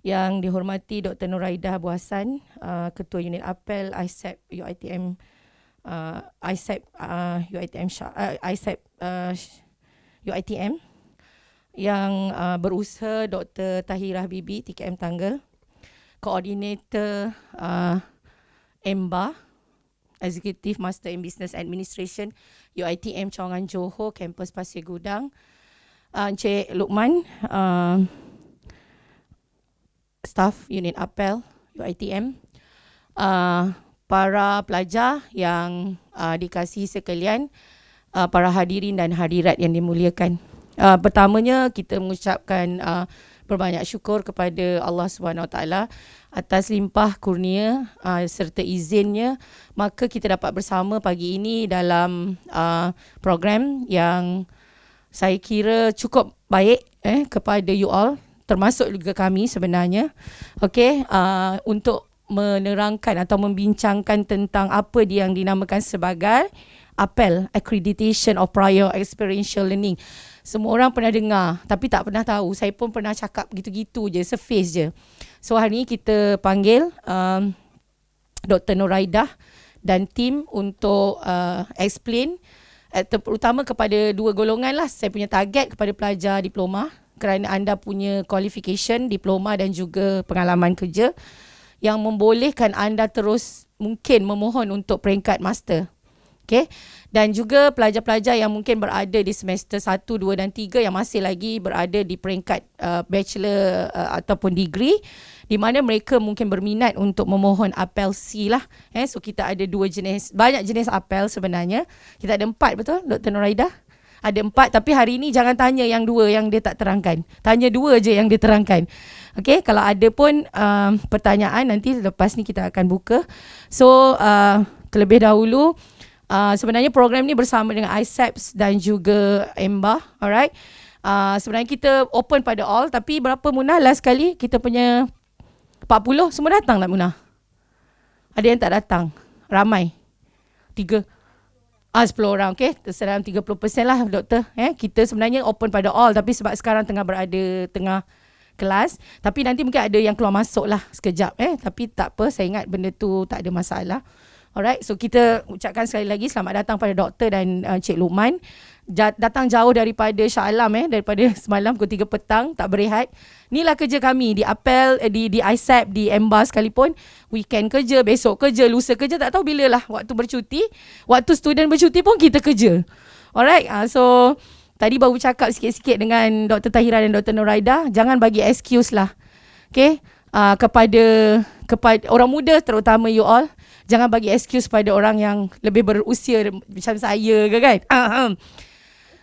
Yang dihormati Dr. Nuraidah Abu Hassan, Ketua Unit Apel ISEP UiTM, ISEP UiTM ISEP UiTM. Yang berusaha Dr. Tahirah Bibi TKM Tanggal, Koordinator EMBA, Executive Master in Business Administration UiTM Cawangan Johor, Kampus Pasir Gudang, Encik Luqman, Staff Unit Apel UiTM, para pelajar yang dikasihi sekalian, para hadirin dan hadirat yang dimuliakan. Pertamanya kita mengucapkan berbanyak syukur kepada Allah SWT atas limpah kurnia serta izinnya, maka kita dapat bersama pagi ini dalam program yang saya kira cukup baik kepada you all, termasuk juga kami sebenarnya. Untuk menerangkan atau membincangkan tentang apa yang dinamakan sebagai APEL, Accreditation of Prior Experiential Learning. Semua orang pernah dengar tapi tak pernah tahu. Saya pun pernah cakap gitu-gitu je, surface je. So hari ni kita panggil Dr. Nuraidah dan tim untuk explain, terutama kepada dua golongan lah. Saya punya target kepada pelajar diploma, kerana anda punya qualification diploma dan juga pengalaman kerja yang membolehkan anda terus mungkin memohon untuk peringkat master. Dan juga pelajar-pelajar yang mungkin berada di semester 1, 2 dan 3 yang masih lagi berada di peringkat bachelor ataupun degree, di mana mereka mungkin berminat untuk memohon apel C lah. So kita ada banyak jenis apel sebenarnya. Kita ada 4, betul Dr. Nuraidah? Ada 4, tapi hari ni jangan tanya yang 2 yang dia tak terangkan. Tanya 2 je yang dia terangkan. Kalau ada pun pertanyaan nanti lepas ni kita akan buka. So terlebih dahulu, sebenarnya program ni bersama dengan ISEPS dan juga EMBA. Alright. Sebenarnya kita open pada all, tapi berapa Munah last kali kita punya 40 semua datang tak Munah? Ada yang tak datang? Ramai. 10 orang, terserah 30% lah doktor. Kita sebenarnya open pada all, tapi sebab sekarang tengah berada tengah kelas, tapi nanti mungkin ada yang keluar masuk lah sekejap. Tapi tak apa, saya ingat benda tu tak ada masalah. Alright, so kita ucapkan sekali lagi selamat datang pada doktor dan Cik Luqman. Datang jauh daripada Shah Alam, daripada semalam pukul 3 petang, tak berehat. Inilah kerja kami di Apel, di ISEP, di EMBA sekalipun. Weekend kerja, besok kerja, lusa kerja, tak tahu bila lah waktu bercuti. Waktu student bercuti pun kita kerja. Alright, so tadi baru cakap sikit-sikit dengan Dr. Tahirah dan Dr. Nuraidah, jangan bagi excuse lah. Kepada orang muda terutama you all, jangan bagi excuse pada orang yang lebih berusia macam saya ke kan.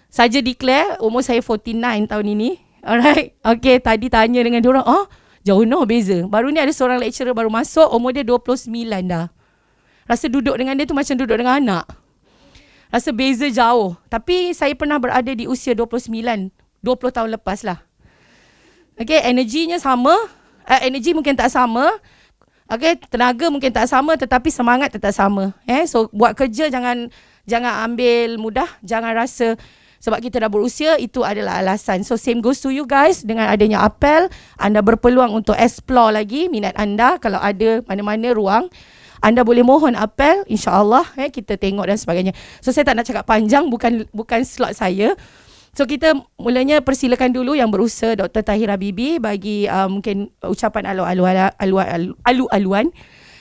Saja declare umur saya 49 tahun ini. Alright. Tadi tanya dengan diorang, jauh no beza. Baru ni ada seorang lecturer baru masuk, umur dia 29 dah. Rasa duduk dengan dia tu macam duduk dengan anak. Rasa beza jauh. Tapi saya pernah berada di usia 29, 20 tahun lepas lah. Energinya sama. Energi mungkin tak sama. Tenaga mungkin tak sama, tetapi semangat tetap sama. So buat kerja jangan ambil mudah, jangan rasa sebab kita dah berusia itu adalah alasan. So same goes to you guys. Dengan adanya apel, anda berpeluang untuk explore lagi minat anda. Kalau ada mana-mana ruang, anda boleh mohon apel, insya-Allah kita tengok dan sebagainya. So saya tak nak cakap panjang, bukan slot saya. So kita mulanya persilakan dulu yang berusaha Dr. Tahirah Bibi bagi mungkin ucapan alu-aluan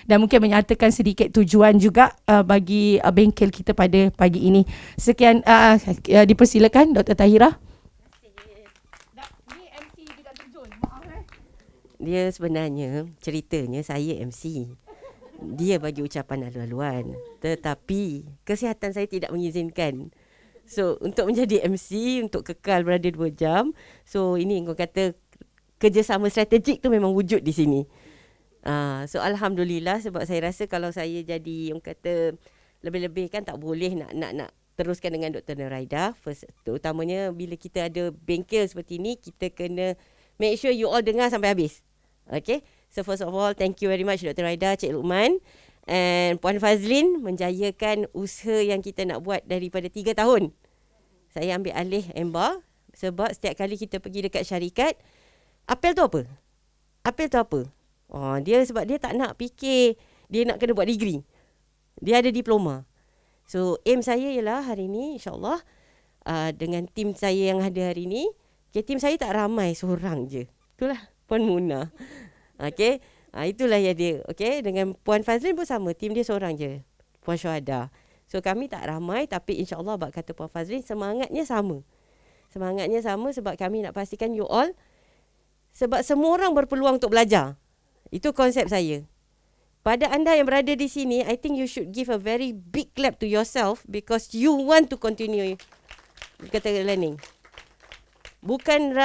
dan mungkin menyatakan sedikit tujuan juga bagi bengkel kita pada pagi ini. Sekian, dipersilakan Dr. Tahirah. Ni MC tidak terjun. Maaf Dia sebenarnya ceritanya saya MC. Dia bagi ucapan alu-aluan, tetapi kesihatan saya tidak mengizinkan. So untuk menjadi MC, untuk kekal berada 2 jam, so ini kau kata kerjasama strategik tu memang wujud di sini. So alhamdulillah, sebab saya rasa kalau saya jadi orang kata lebih-lebih kan tak boleh nak teruskan dengan Dr. Nuraidah. First, terutamanya bila kita ada bengkel seperti ni, kita kena make sure you all dengar sampai habis. So first of all, thank you very much Dr. Nuraidah, Cik Luqman and Puan Fazlin menjayakan usaha yang kita nak buat daripada 3 tahun. Saya ambil alih EMBA sebab setiap kali kita pergi dekat syarikat, apel tu apa? Apel tu apa? Dia sebab dia tak nak fikir dia nak kena buat degree. Dia ada diploma. So aim saya ialah hari ni insyaAllah dengan tim saya yang ada hari ni, tim saya tak ramai, seorang je. Itulah Puan Munah. Okay. Itulah yang dia. Okay. Dengan Puan Fazlin pun sama. Tim dia seorang je. Puan Syuhada. So kami tak ramai, tapi insyaAllah bab kata Puan Fazlin, semangatnya sama. Semangatnya sama sebab kami nak pastikan you all, sebab semua orang berpeluang untuk belajar. Itu konsep saya. Pada anda yang berada di sini, I think you should give a very big clap to yourself because you want to continue kata learning. Bukan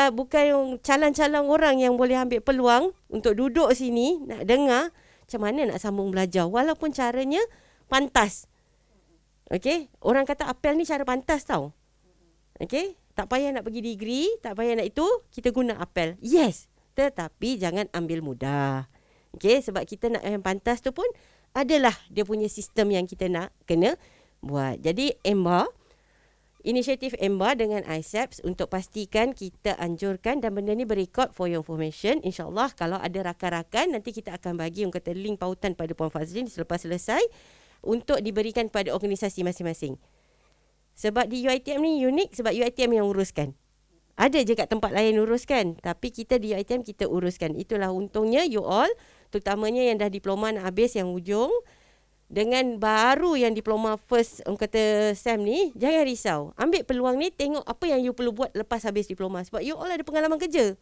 calang-calang orang yang boleh ambil peluang untuk duduk sini, nak dengar macam mana nak sambung belajar. Walaupun caranya pantas. Okay? Orang kata apel ni cara pantas tau. Okay? Tak payah nak pergi degree, tak payah nak itu, kita guna apel. Yes. Tetapi jangan ambil mudah. Okay, sebab kita nak yang pantas tu pun adalah dia punya sistem yang kita nak kena buat. Jadi inisiatif EMBA dengan ISEPS untuk pastikan kita anjurkan dan benda ni berekod for your information. InsyaAllah kalau ada rakan-rakan nanti kita akan bagi orang kata link pautan pada Puan Fazlin selepas selesai untuk diberikan pada organisasi masing-masing. Sebab di UiTM ni unik sebab UiTM yang uruskan. Ada je kat tempat lain uruskan, tapi kita di UiTM kita uruskan. Itulah untungnya you all, terutamanya yang dah diploma nak habis yang ujung, dengan baru yang diploma first orang kata SEM ni, jangan risau. Ambil peluang ni, tengok apa yang you perlu buat lepas habis diploma. Sebab you all ada pengalaman kerja.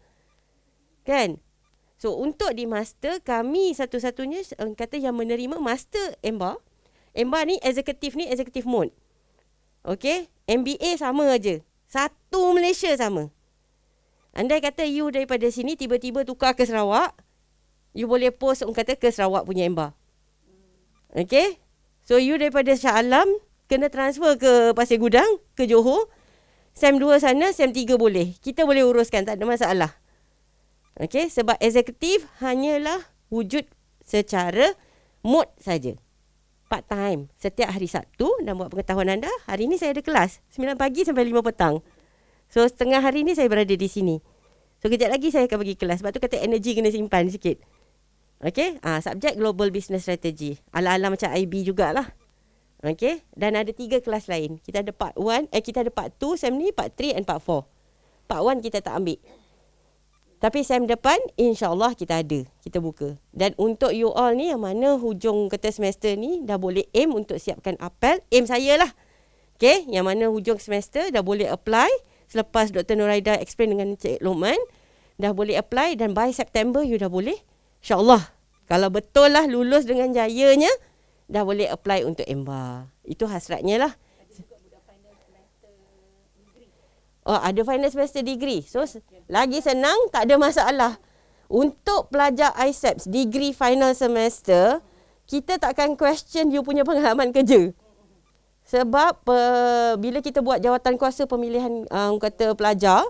Kan? So untuk di master, kami satu-satunya orang kata yang menerima master EMBA. EMBA ni executive mode. Okay? MBA sama aja. Satu Malaysia sama. Andai kata you daripada sini tiba-tiba tukar ke Sarawak, you boleh post orang kata ke Sarawak punya EMBA. Okay? So you daripada Shah Alam kena transfer ke Pasir Gudang, ke Johor. SEM 2 sana, SEM 3 boleh. Kita boleh uruskan, tak ada masalah. Okay? Sebab eksekutif hanyalah wujud secara mode saja. Part time. Setiap hari Sabtu, dan buat pengetahuan anda, hari ni saya ada kelas. 9 pagi sampai 5 petang. So, setengah hari ni saya berada di sini. So, kejap lagi saya akan pergi kelas. Sebab tu kata energi kena simpan sikit. Okay. Subjek Global Business Strategy. Ala-ala macam IB jugalah. Okay. Dan ada 3 kelas lain. Kita ada part 1, kita ada part 2 SEM ni, part 3 and part 4. Part 1 kita tak ambil. Tapi SEM depan, insyaAllah kita ada. Kita buka. Dan untuk you all ni, yang mana hujung kata semester ni, dah boleh aim untuk siapkan apel. Aim saya lah. Okay. Yang mana hujung semester, dah boleh apply. Selepas Dr. Nuraida explain dengan Cik Lokman, dah boleh apply. Dan by September, you dah boleh. InsyaAllah. Kalau betul lah lulus dengan jayanya, dah boleh apply untuk EMBA. Itu hasratnya lah. Ada final semester degree. So, lagi senang, tak ada masalah. Untuk pelajar ISEPS, degree final semester, kita takkan question you punya pengalaman kerja. Sebab bila kita buat jawatan kuasa pemilihan kata pelajar,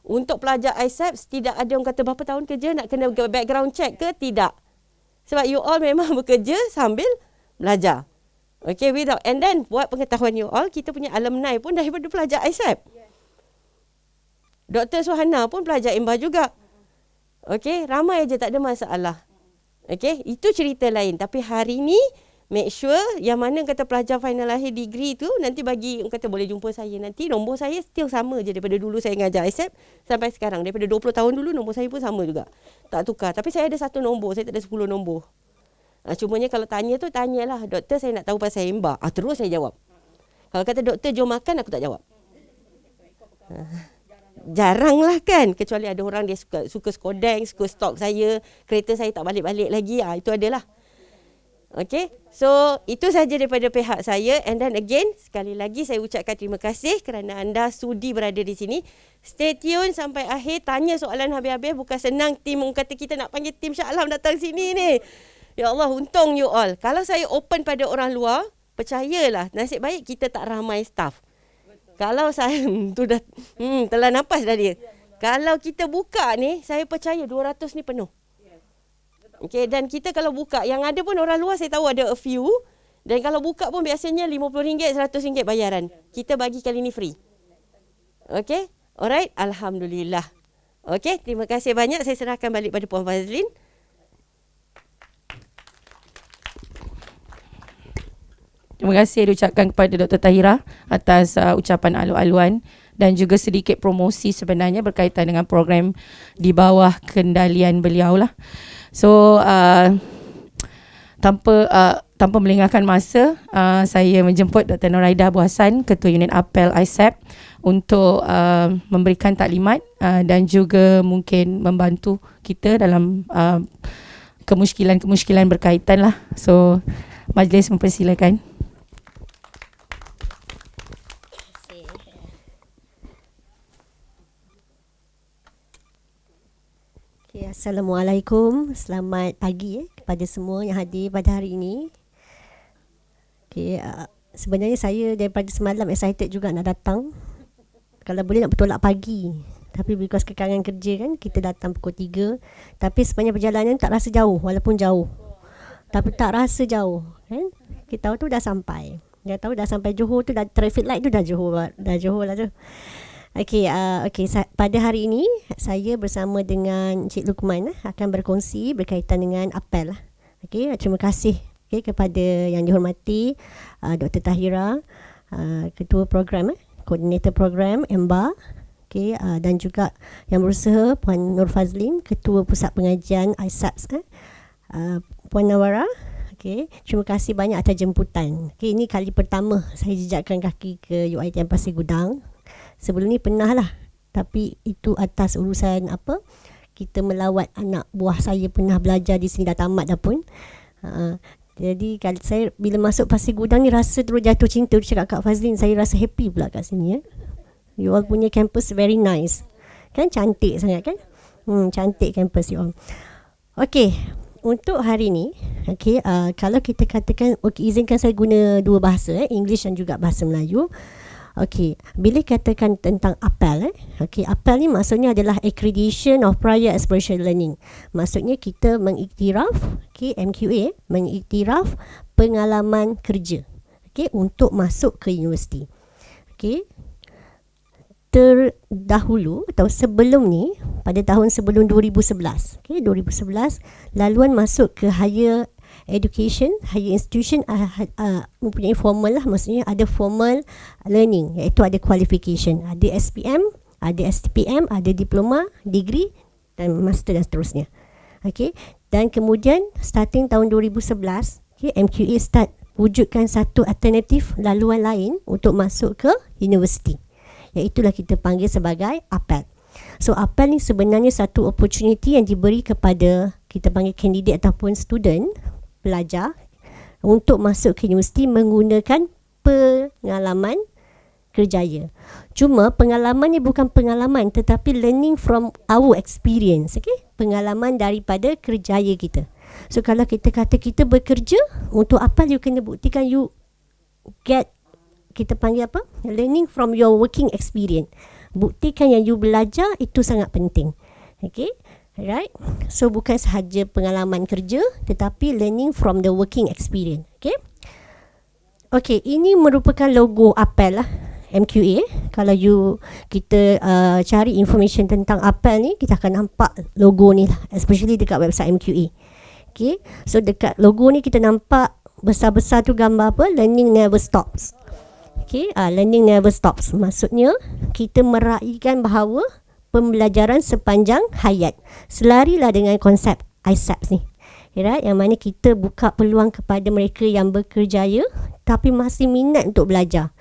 untuk pelajar ISEPS, tidak ada orang kata berapa tahun kerja, nak kena background check ke? Tidak. Sebab you all memang bekerja sambil belajar. Okay, and then buat pengetahuan you all, kita punya alumni pun daripada pelajar ISEP. Dr. Suhana pun pelajar EMBA juga. Okay, ramai aja, tak ada masalah. Okay, itu cerita lain. Tapi hari ni, make sure yang mana kata pelajar final akhir degree tu, nanti bagi, kata boleh jumpa saya nanti. Nombor saya still sama je daripada dulu saya ngajar ISEP sampai sekarang. Daripada 20 tahun dulu, nombor saya pun sama juga. Tak tukar. Tapi saya ada 1 nombor, saya tak ada 10 nombor. Cumanya kalau tanya tu, tanyalah. Doktor, saya nak tahu pasal EMBA. Terus saya jawab. Kalau kata doktor, jom makan, aku tak jawab. Jarang lah kan. Kecuali ada orang dia suka skodeng, suka stok saya. Kereta saya tak balik-balik lagi. Itu adalah. Okay. So, itu saja daripada pihak saya. And then again, sekali lagi saya ucapkan terima kasih kerana anda sudi berada di sini. Stay tune sampai akhir. Tanya soalan habis-habis. Bukan senang tim. Kata kita nak panggil tim Shah Alam datang sini ni. Ya Allah, untung you all. Kalau saya open pada orang luar, percayalah. Nasib baik kita tak ramai staff. Kalau saya tu dah telah nafas dah dia. Kalau kita buka ni, saya percaya 200 ni penuh. Okey, dan kita kalau buka, yang ada pun orang luar saya tahu ada a few. Dan kalau buka pun biasanya RM50, RM100 bayaran. Kita bagi kali ni free. Okey? Alright, alhamdulillah. Okey, terima kasih banyak. Saya serahkan balik pada Puan Fazlin. Terima kasih diucapkan kepada Dr. Tahira atas ucapan alu-aluan dan juga sedikit promosi sebenarnya berkaitan dengan program di bawah kendalian beliau lah. So tanpa melengahkan masa, saya menjemput Dr. Nurhaidah Abu Hassan, Ketua Unit Apel ISAP, untuk memberikan taklimat dan juga mungkin membantu kita dalam kemusykilan-kemusykilan berkaitan lah. So majlis mempersilakan. Okay, Assalamualaikum. Selamat pagi kepada semua yang hadir pada hari ini. Okay, sebenarnya saya daripada semalam excited juga nak datang. Kalau boleh nak bertolak pagi. Tapi because kekangan kerja kan, kita datang pukul 3. Tapi sepanjang perjalanan tak rasa jauh, walaupun jauh. Tapi tak rasa jauh kan. Kita tahu tu dah sampai. Dah tahu dah sampai Johor tu, dah traffic light tu dah Johor lah tu. Okey, pada hari ini saya bersama dengan Encik Luqman akan berkongsi berkaitan dengan apel lah. Okey, terima kasih kepada yang dihormati Dr. Tahira, Ketua Program, Koordinator Program MBA, dan juga yang berusaha Puan Nur Fazlin, Ketua Pusat Pengajian ISAPS, Puan Nawara. Terima kasih banyak atas jemputan. Ini kali pertama saya jejakkan kaki ke UiTM Pasir Gudang. Sebelum ni pernah lah, tapi itu atas urusan apa, kita melawat anak buah saya pernah belajar di sini, dah tamat dah pun. Jadi kalau saya bila masuk Pasir Gudang ni rasa terus jatuh cinta. Cakap Kak Fazlin, saya rasa happy pula kat sini. You all punya campus very nice kan, cantik sangat kan. Cantik campus you all. Okey, untuk hari ni kalau kita katakan, izinkan saya guna dua bahasa, English dan juga bahasa Melayu. Okey, bila katakan tentang APEL, APEL ni maksudnya adalah Accreditation of Prior Experiential Learning. Maksudnya kita mengiktiraf, MQA, mengiktiraf pengalaman kerja, untuk masuk ke universiti. Terdahulu atau sebelum ni, pada tahun sebelum 2011, 2011, laluan masuk ke higher education, higher institution mempunyai formal lah, maksudnya ada formal learning, iaitu ada qualification, ada SPM, ada STPM, ada diploma, degree dan master dan seterusnya. Dan kemudian starting tahun 2011, MQA start wujudkan satu alternatif laluan lain untuk masuk ke universiti, iaitulah kita panggil sebagai APEL. So APEL ni sebenarnya satu opportunity yang diberi kepada, kita panggil candidate ataupun student, pelajar, untuk masuk ke universiti menggunakan pengalaman kerjaya. Cuma pengalaman ni bukan pengalaman, tetapi learning from our experience, pengalaman daripada kerjaya kita. So kalau kita kata kita bekerja, untuk apa you kena buktikan you get, kita panggil apa, learning from your working experience. Buktikan yang you belajar itu sangat penting. Right? So bukan sahaja pengalaman kerja, tetapi learning from the working experience. Ini merupakan logo APEL lah, MQA. Kalau kita cari information tentang APEL ni, kita akan nampak logo ni lah, especially dekat website MQA. So dekat logo ni kita nampak besar-besar tu gambar apa? Learning never stops. Learning never stops. Maksudnya kita meraihkan bahawa pembelajaran sepanjang hayat. Selarilah dengan konsep ISAPS ni. Yang mana kita buka peluang kepada mereka yang berkerjaya tapi masih minat untuk belajar.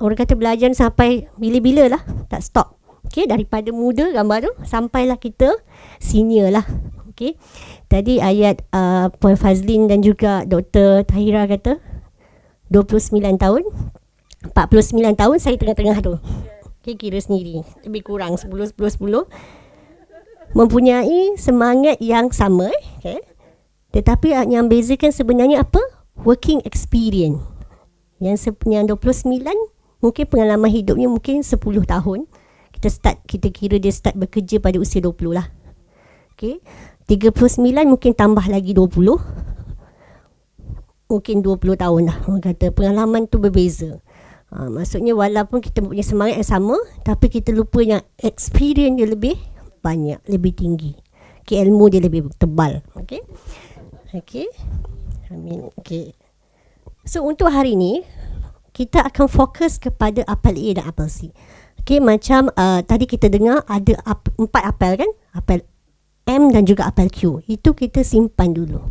Orang kata belajar sampai bila-bila lah, tak stop. Daripada muda gambar tu sampailah kita senior lah. Tadi ayat Puan Fazlin dan juga Dr. Tahira kata 29 tahun, 49 tahun, saya tengah-tengah tu. Kira sendiri, lebih kurang 10, mempunyai semangat yang sama, tetapi yang bezakan sebenarnya apa? Working experience. Yang 29 mungkin pengalaman hidupnya mungkin 10 tahun. Kita kira dia start bekerja pada usia 20 lah. 39 mungkin tambah lagi 20, mungkin 20 tahun lah. Orang kata pengalaman tu berbeza. Maksudnya walaupun kita punya semangat yang sama, tapi kita lupa yang experience dia lebih banyak, lebih tinggi. Okay, ilmu dia lebih tebal. Okay. Okay. So untuk hari ni kita akan fokus kepada apel A dan apel C. Okay, macam tadi kita dengar ada 4 apel kan? Apel M dan juga apel Q. Itu kita simpan dulu.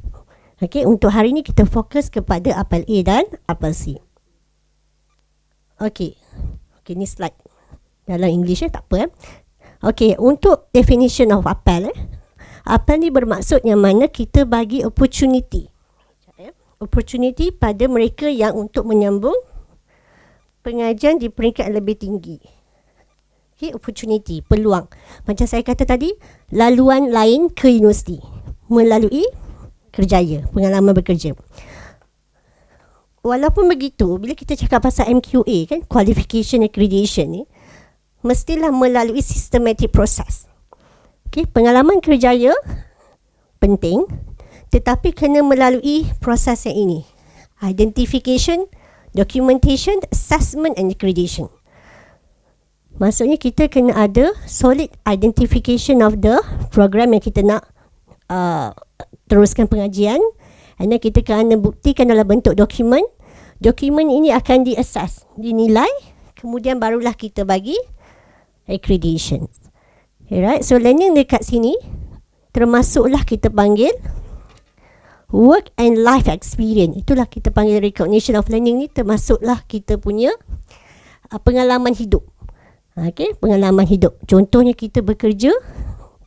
Okay, untuk hari ni kita fokus kepada apel A dan apel C. Okay, ni slide dalam English tak apa. Okay, untuk definition of apel. Apel ni bermaksud yang mana kita bagi opportunity. Opportunity pada mereka yang untuk menyambung pengajian di peringkat yang lebih tinggi. Okay, opportunity, peluang. Macam saya kata tadi, laluan lain ke universiti melalui kerjaya, pengalaman bekerja. Walaupun begitu, bila kita cakap pasal MQA kan, Qualification Accreditation ni, mestilah melalui systematic process. Okay, pengalaman kerjaya penting, tetapi kena melalui proses yang ini. Identification, documentation, assessment and accreditation. Maksudnya kita kena ada solid identification of the program yang kita nak teruskan pengajian, and then kita kena buktikan dalam bentuk dokumen. Dokumen ini akan di-assess, dinilai, kemudian barulah kita bagi accreditation. Alright, so learning dekat sini termasuklah kita panggil work and life experience. Itulah kita panggil recognition of learning ni, termasuklah kita punya pengalaman hidup. Okay, pengalaman hidup. Contohnya kita bekerja,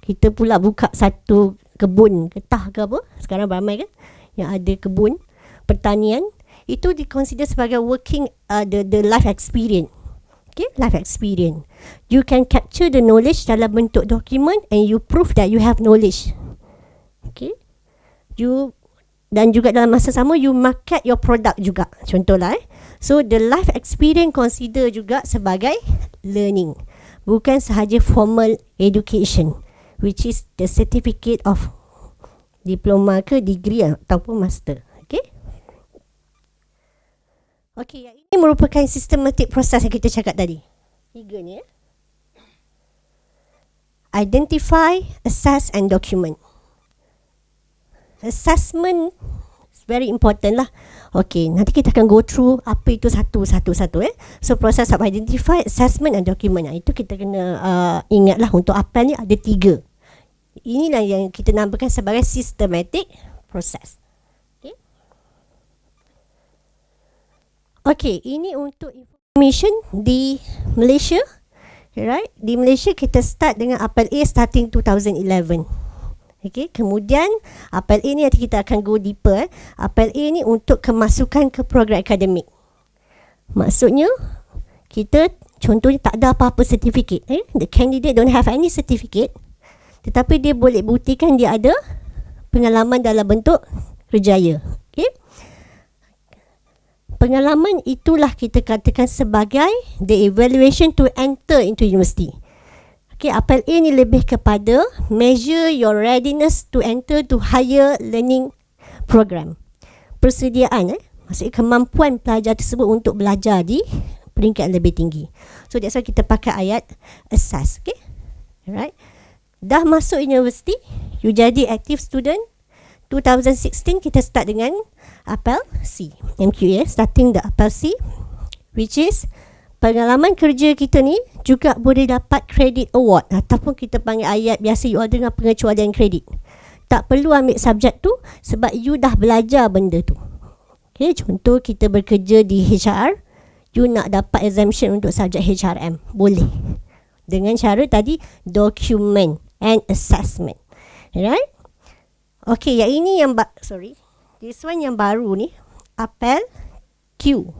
kita pula buka satu kebun getah ke apa, sekarang ramai kan yang ada kebun pertanian, itu dikonsider sebagai working the life experience. Okay, life experience. You can capture the knowledge dalam bentuk dokumen and you prove that you have knowledge. Okay, dan juga dalam masa sama you market your product juga. Contohlah so the life experience consider juga sebagai learning, bukan sahaja formal education, which is the certificate of diploma ke degree ataupun master. Okay, ini merupakan systematic process yang kita cakap tadi. 3 ni. Identify, assess and document. Assessment is very important lah. Okay, nanti kita akan go through apa itu satu. So process of identify, assessment and document. Itu kita kena ingatlah, untuk apel ni ada 3. Inilah yang kita namakan sebagai systematic process. Okay, ini untuk information di Malaysia. Right? Di Malaysia kita start dengan apel A starting 2011. Okay, kemudian apel A ni nanti kita akan go deeper. Apel A ni untuk kemasukan ke program akademik. Maksudnya kita contohnya tak ada apa-apa certificate. The candidate don't have any certificate, tetapi dia boleh buktikan dia ada pengalaman dalam bentuk kerjaya. Okay, pengalaman itulah kita katakan sebagai the evaluation to enter into university. Okay, apel A ni lebih kepada measure your readiness to enter to higher learning program. Persediaan, maksudnya kemampuan pelajar tersebut untuk belajar di peringkat lebih tinggi. So that's why kita pakai ayat assess. Okay, alright. Dah masuk universiti, you jadi active student. 2016 kita start dengan apel C, MQA, starting the apel C, which is pengalaman kerja kita ni juga boleh dapat credit award, ataupun kita panggil ayat biasa you all dengar pengecualian kredit. Tak perlu ambil subjek tu sebab you dah belajar benda tu. Okay, contoh kita bekerja di HR, you nak dapat exemption untuk subjek HRM, boleh. Dengan cara tadi document and assessment. Alright? Okay, yang ini yang this one yang baru ni, apel Q.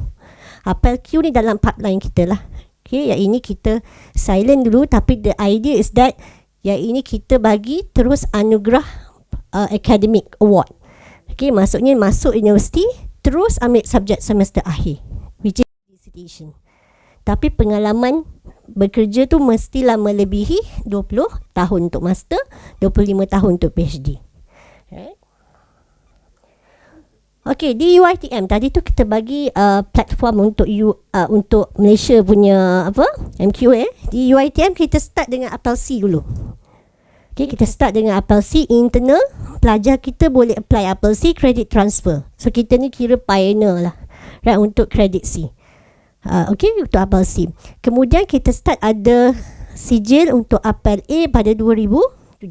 Apel Q ni dalam pipeline kita lah. Okay, yang ini kita silent dulu, tapi the idea is that yang ini kita bagi terus anugerah academic award. Okay, maksudnya masuk universiti terus ambil subjek semester akhir, which is dissertation. Tapi pengalaman bekerja tu mestilah melebihi 20 tahun untuk master, 25 tahun untuk PhD. Right. Okay, di UiTM tadi tu kita bagi platform untuk Malaysia punya MQA. Di UiTM kita start dengan apel C dulu. Okay, kita start dengan Apple C internal. Pelajar kita boleh apply Apple C credit transfer. So kita ni kira pioneer lah, right, untuk credit C. Okay, untuk Apple C. Kemudian kita start ada sijil untuk Apple A pada 2017.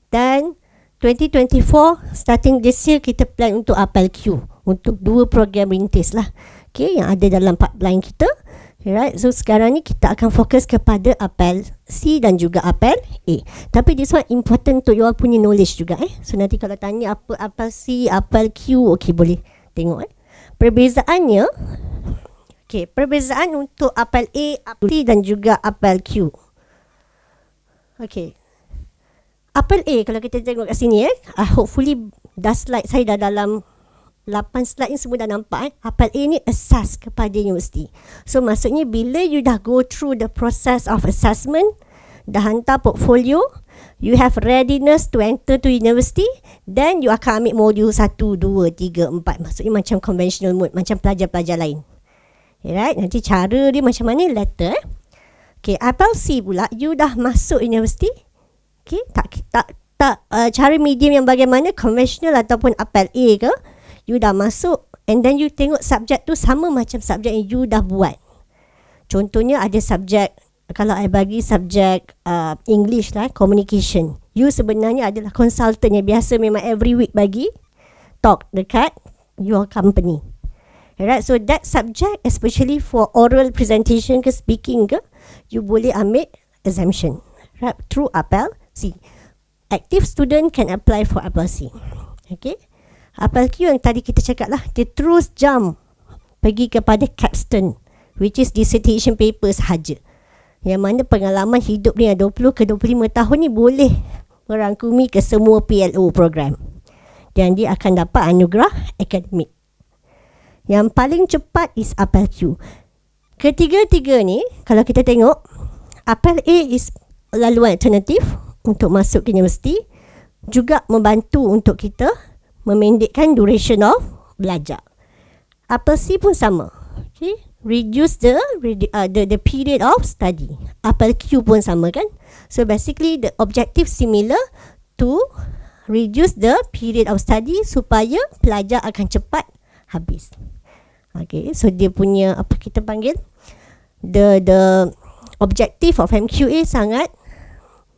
Dan 2024 starting this year kita plan untuk Apple Q, untuk 2 program rintis lah, okay, yang ada dalam pipeline kita. Right, so sekarang ni kita akan fokus kepada Apple C dan juga Apple A. Tapi this one important untuk you all punya knowledge juga. So nanti kalau tanya apa Apple C, Apple Q, okay, boleh tengok. Perbezaannya, okay, perbezaan untuk Apple A, Apple C dan juga Apple Q. Okay, Apple A kalau kita tengok kat sini, hopefully dah slide saya dah dalam 8 slide ni semua dah nampak. Apple A ni assess kepada universiti. So maksudnya bila you dah go through the process of assessment, dah hantar portfolio, you have readiness to enter to university, then you akan ambil modul 1, 2, 3, 4. Maksudnya macam conventional mode, macam pelajar-pelajar lain. Alright, nanti cara dia macam mana? Letter. Okay, Apple C pula, you dah masuk universiti. Okay, cara medium yang bagaimana? Conventional ataupun Apple A ke? You dah masuk and then you tengok subjek tu sama macam subjek yang you dah buat. Contohnya ada subjek, kalau I bagi subjek English lah, communication. You sebenarnya adalah consultant yang biasa memang every week bagi talk dekat your company. Alright, so that subject especially for oral presentation ke speaking ke, you boleh ambil exemption, right, through Apple C. Active student can apply for Apple C. Okay. Apple Q yang tadi kita cakap lah, dia terus jump pergi kepada capstone, which is dissertation paper sahaja. Yang mana pengalaman hidup dia 20 ke 25 tahun ni boleh merangkumi ke semua PLO program. Dan dia akan dapat anugerah akademik. Yang paling cepat is Apple Q. Ketiga-tiga ni, kalau kita tengok, Apple A is laluan alternatif untuk masuk ke universiti, juga membantu untuk kita memendekkan duration of belajar. Apple C pun sama. Okay, reduce the period of study. Apple Q pun sama kan? So basically the objective similar to reduce the period of study supaya pelajar akan cepat habis. Okay, so dia punya apa kita panggil, the objective of MQA sangat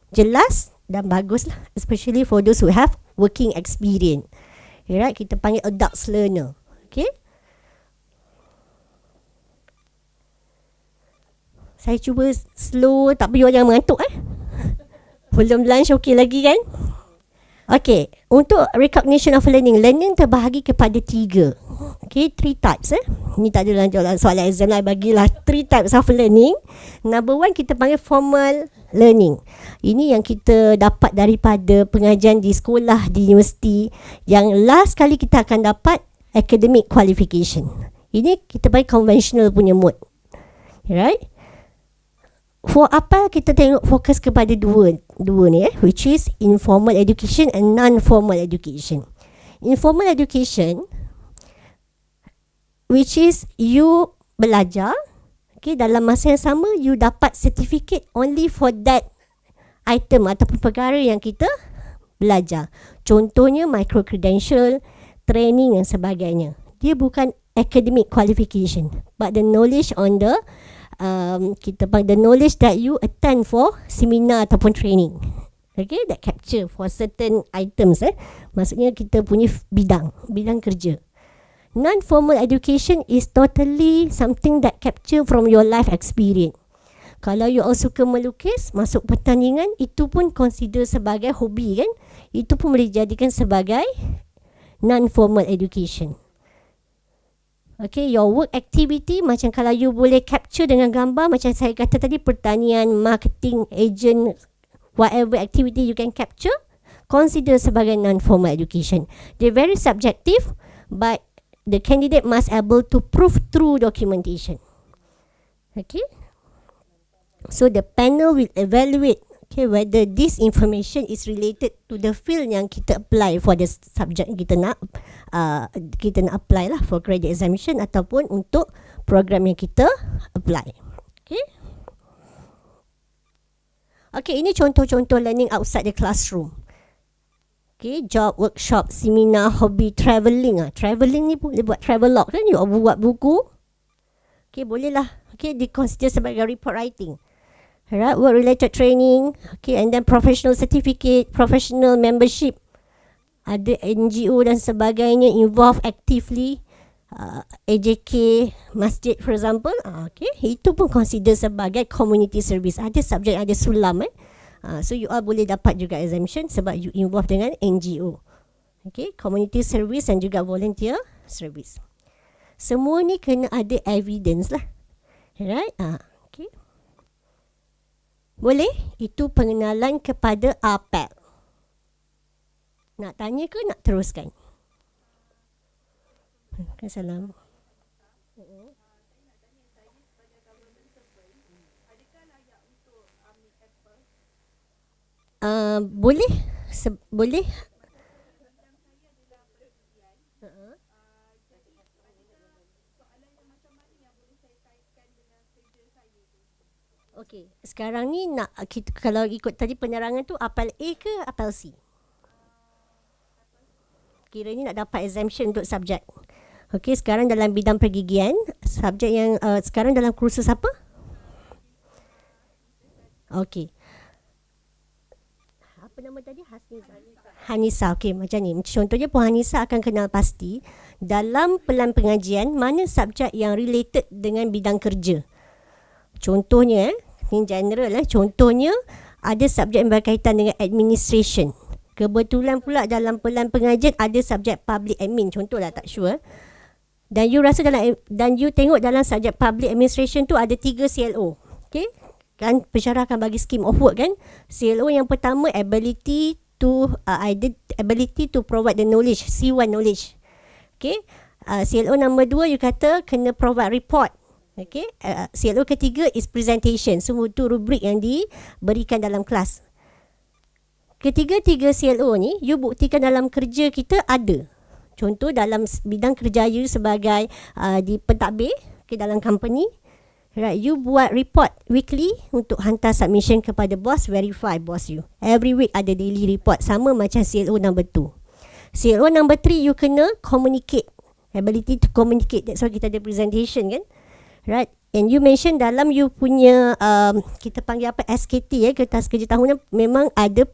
jelas dan bagus lah, especially for those who have working experience. Right, kita panggil adults learner. Okay. Saya cuba slow, tak perlu jangan mengantuk Belum lunch okey lagi kan? Okay, untuk recognition of learning, learning terbahagi kepada 3. Okay, 3 types Ni tak ada soalan exam lah, bagilah 3 types of learning. Number 1 kita panggil formal learning. Ini yang kita dapat daripada pengajian di sekolah, di universiti. Yang last kali kita akan dapat academic qualification. Ini kita panggil conventional punya mode. Right? For apa kita tengok fokus kepada dua ni which is informal education and non-formal education. Informal education, which is you belajar, okay, dalam masa yang sama you dapat certificate only for that item ataupun perkara yang kita belajar. Contohnya micro credential, training dan sebagainya. Dia bukan academic qualification, but the knowledge on the the knowledge that you attend for seminar ataupun training. Okay, that capture for certain items. Maksudnya kita punya bidang kerja. Non-formal education is totally something that capture from your life experience. Kalau you all suka melukis, masuk pertandingan, itu pun consider sebagai hobi kan? Itu pun boleh dijadikan sebagai non-formal education. Okay, your work activity, macam kalau you boleh capture dengan gambar, macam saya kata tadi, pertanian, marketing, agent, whatever activity you can capture, consider sebagai non-formal education. They're very subjective, but the candidate must able to prove through documentation. Okay, so the panel will evaluate whether this information is related to the field yang kita apply for the subject kita nak apply lah for credit examination ataupun untuk program yang kita apply. Okay. Okay, ini contoh-contoh learning outside the classroom. Okay, job, workshop, seminar, hobby, travelling. Travelling ni boleh buat travelog kan? You buat buku. Okay, boleh lah. Okay, di-consider sebagai report writing. Alright, work-related training. Okay, and then professional certificate, professional membership. Ada NGO dan sebagainya involved actively. AJK, masjid for example. Okay, itu pun consider sebagai community service. Ada subjek, ada sulam. So you all boleh dapat juga exemption sebab you involved dengan NGO. Okay, community service dan juga volunteer service. Semua ni kena ada evidence lah. Right? Okay. Boleh? Itu pengenalan kepada APEL. Nak tanya ke nak teruskan? Assalamualaikum. Boleh? Boleh? Okey, sekarang ni nak kita, kalau ikut tadi penerangan tu, apel A ke apel C? Kiranya nak dapat exemption untuk subjek. Okey, sekarang dalam bidang pergigian, subjek yang sekarang dalam kursus apa? Okey. Apa nama tadi? Hanisa. Okey, macam ni. Contohnya Puan Hanisa akan kenal pasti dalam pelan pengajian mana subjek yang related dengan bidang kerja. Contohnya, ini general lah. Contohnya, ada subjek yang berkaitan dengan administration. Kebetulan pula dalam pelan pengajian ada subjek public admin. Contohlah, tak sure. Dan you rasa dan you tengok dalam subjek public administration tu ada 3 CLO. Okay? Kan pensyarah akan bagi scheme of work kan. CLO yang pertama, ability to provide the knowledge, C1 knowledge. Okay? CLO nombor 2, you kata kena provide report. Okay, CLO ketiga is presentation. Semua tu rubrik yang diberikan dalam kelas. Ketiga-tiga CLO ni you buktikan dalam kerja kita ada. Contoh dalam bidang kerja you sebagai di pentadbir, okay, dalam company, right, you buat report weekly untuk hantar submission kepada boss, verify boss you. Every week ada daily report, sama macam CLO number 2. CLO number 3 you kena communicate, ability to communicate. That's why kita ada presentation kan. Right, and you mention dalam you punya kita panggil apa, SKT kertas kerja tahunan, memang ada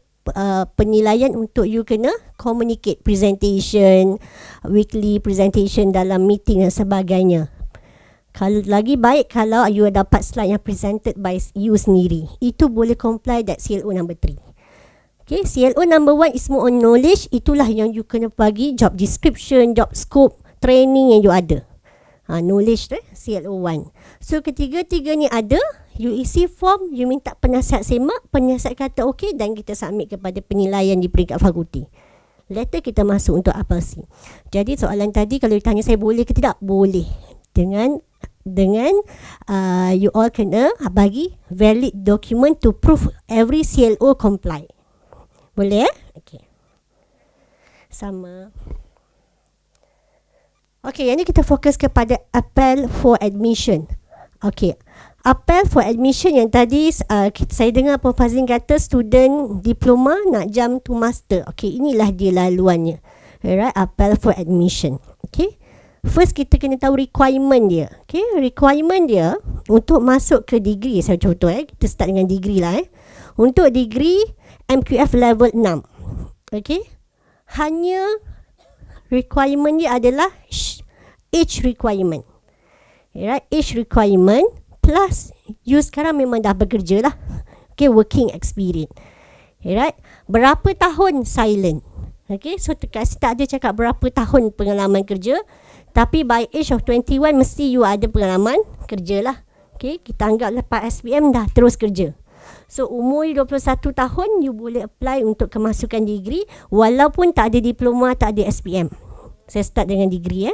penilaian untuk you kena communicate, presentation, weekly presentation dalam meeting dan sebagainya. Kalau lagi baik kalau you dapat slide yang presented by you sendiri, itu boleh comply that CLO number 3. Okay, CLO number 1 is more on knowledge. Itulah yang you kena bagi job description, job scope, training yang you ada. Knowledge tu, CLO 1. So ketiga-tiga ni ada, you isi form, you minta penasihat semak, penasihat kata okey dan kita submit kepada penilaian di peringkat fakulti. Letter kita masuk untuk apel C. Jadi soalan tadi kalau ditanya saya boleh ke tidak? Boleh. Dengan you all kena bagi valid document to prove every CLO comply. Boleh eh? Okey. Sama. Okey, yang ni kita fokus kepada apel for admission. Okey, apel for admission yang tadi saya dengar Prof Fazlin kata student diploma nak jump to master. Okey, inilah dia laluannya. Alright, apel for admission. Okey, first kita kena tahu requirement dia. Okey, requirement dia untuk masuk ke degree. Saya contoh kita start dengan degree lah. Untuk degree MQF level 6. Okey, hanya requirement dia adalah age requirement. Right, age requirement plus you sekarang memang dah bekerja lah. Okay, working experience. Right, berapa tahun silent. Okay, so tak ada cakap berapa tahun pengalaman kerja, tapi by age of 21 mesti you ada pengalaman kerja lah. Okay, kita anggap lepas SPM dah terus kerja. So umur 21 tahun you boleh apply untuk kemasukan degree walaupun tak ada diploma, tak ada SPM. Saya start dengan degree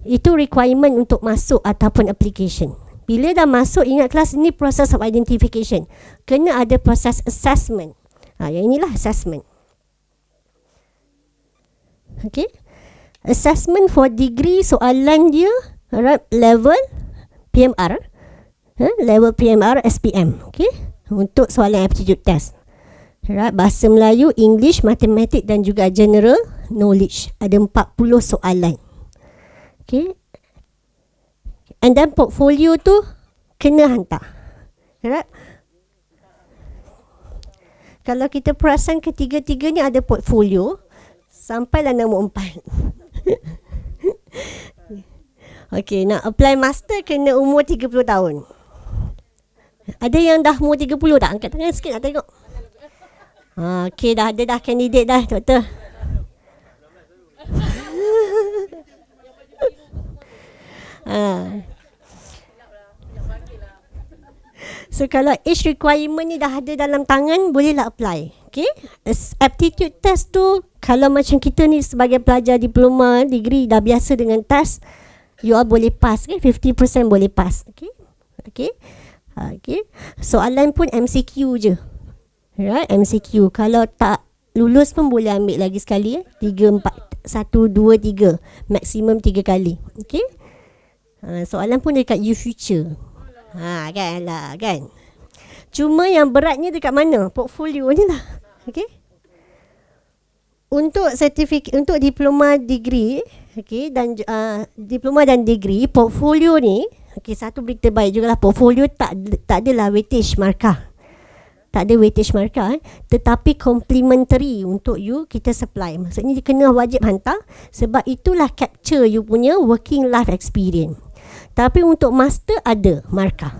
Itu requirement untuk masuk ataupun application. Bila dah masuk, ingat kelas ini proses of identification. Kena ada proses assessment. Yang inilah assessment. Okay. Assessment for degree, soalan dia level PMR. Level PMR SPM. Okay. untuk soalan aptitude test. Right, bahasa Melayu, English, matematik dan juga general knowledge. Ada 40 soalan. Okay. And then portfolio tu kena hantar. Right. Kalau kita perasan ketiga-tiganya ada portfolio, sampailah nombor 4. Okay, nak apply master kena umur 30 tahun. Ada yang dah umur 30 tak? Angkat tangan sikit nak tengok. Okay, dah ada dah candidate dah, doktor. So kalau age requirement ni dah ada dalam tangan, bolehlah apply. Okay, aptitude test tu kalau macam kita ni sebagai pelajar diploma, degree dah biasa dengan test, you all boleh pass, okay? 50% boleh pass. Okay, okay, okay. Soalan pun MCQ je. Right, MCQ. Kalau tak lulus pun boleh ambil lagi sekali. 3, 4, 1, 2, 3. Maksimum 3 kali. Okay. Soalan pun dekat U-Future. Kan lah, kan. Cuma yang beratnya dekat mana? Portfolio ni lah. Okay. Untuk sertifikat, untuk diploma degree, okay, dan diploma dan degree, portfolio ni, okay, satu berita baik jugalah, portfolio tak adalah weightage markah. Tak ada weightage markah, tetapi complementary untuk you kita supply. Maksudnya dia kena wajib hantar, sebab itulah capture you punya working life experience. Tapi untuk master ada markah.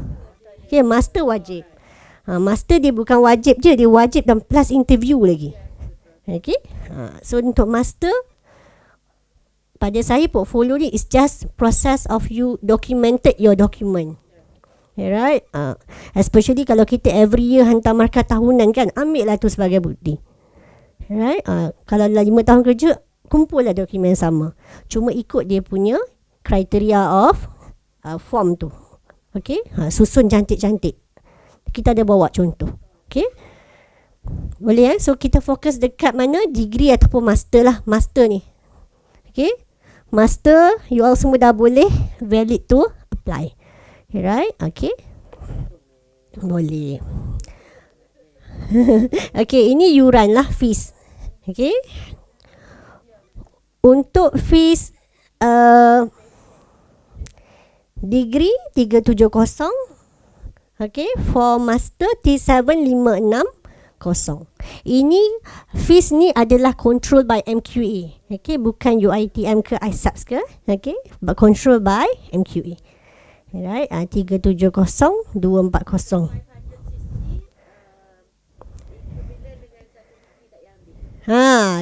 Okay, master wajib. Master dia bukan wajib je, dia wajib dan plus interview lagi. Okay. So untuk master, pada saya portfolio ni is just process of you documented your document. Right, especially kalau kita every year hantar markah tahunan kan, ambil lah tu sebagai bukti. Right, kalau dah 5 tahun kerja, kumpul lah dokumen sama. Cuma ikut dia punya kriteria of form tu. Okay, susun cantik-cantik. Kita ada bawa contoh. Okay, boleh so kita fokus dekat mana, degree ataupun master lah. Master ni, okay, master you all semua dah boleh valid to apply. Right, okay. Boleh. Okay, ini yuran lah, fees. Okay. Untuk fees degree 370. Okay, for master T7560. Ini fees ni adalah control by MQA. Okay, bukan UiTM ke ISAPS ke. Okay, but control by MQA. Right, 370 240.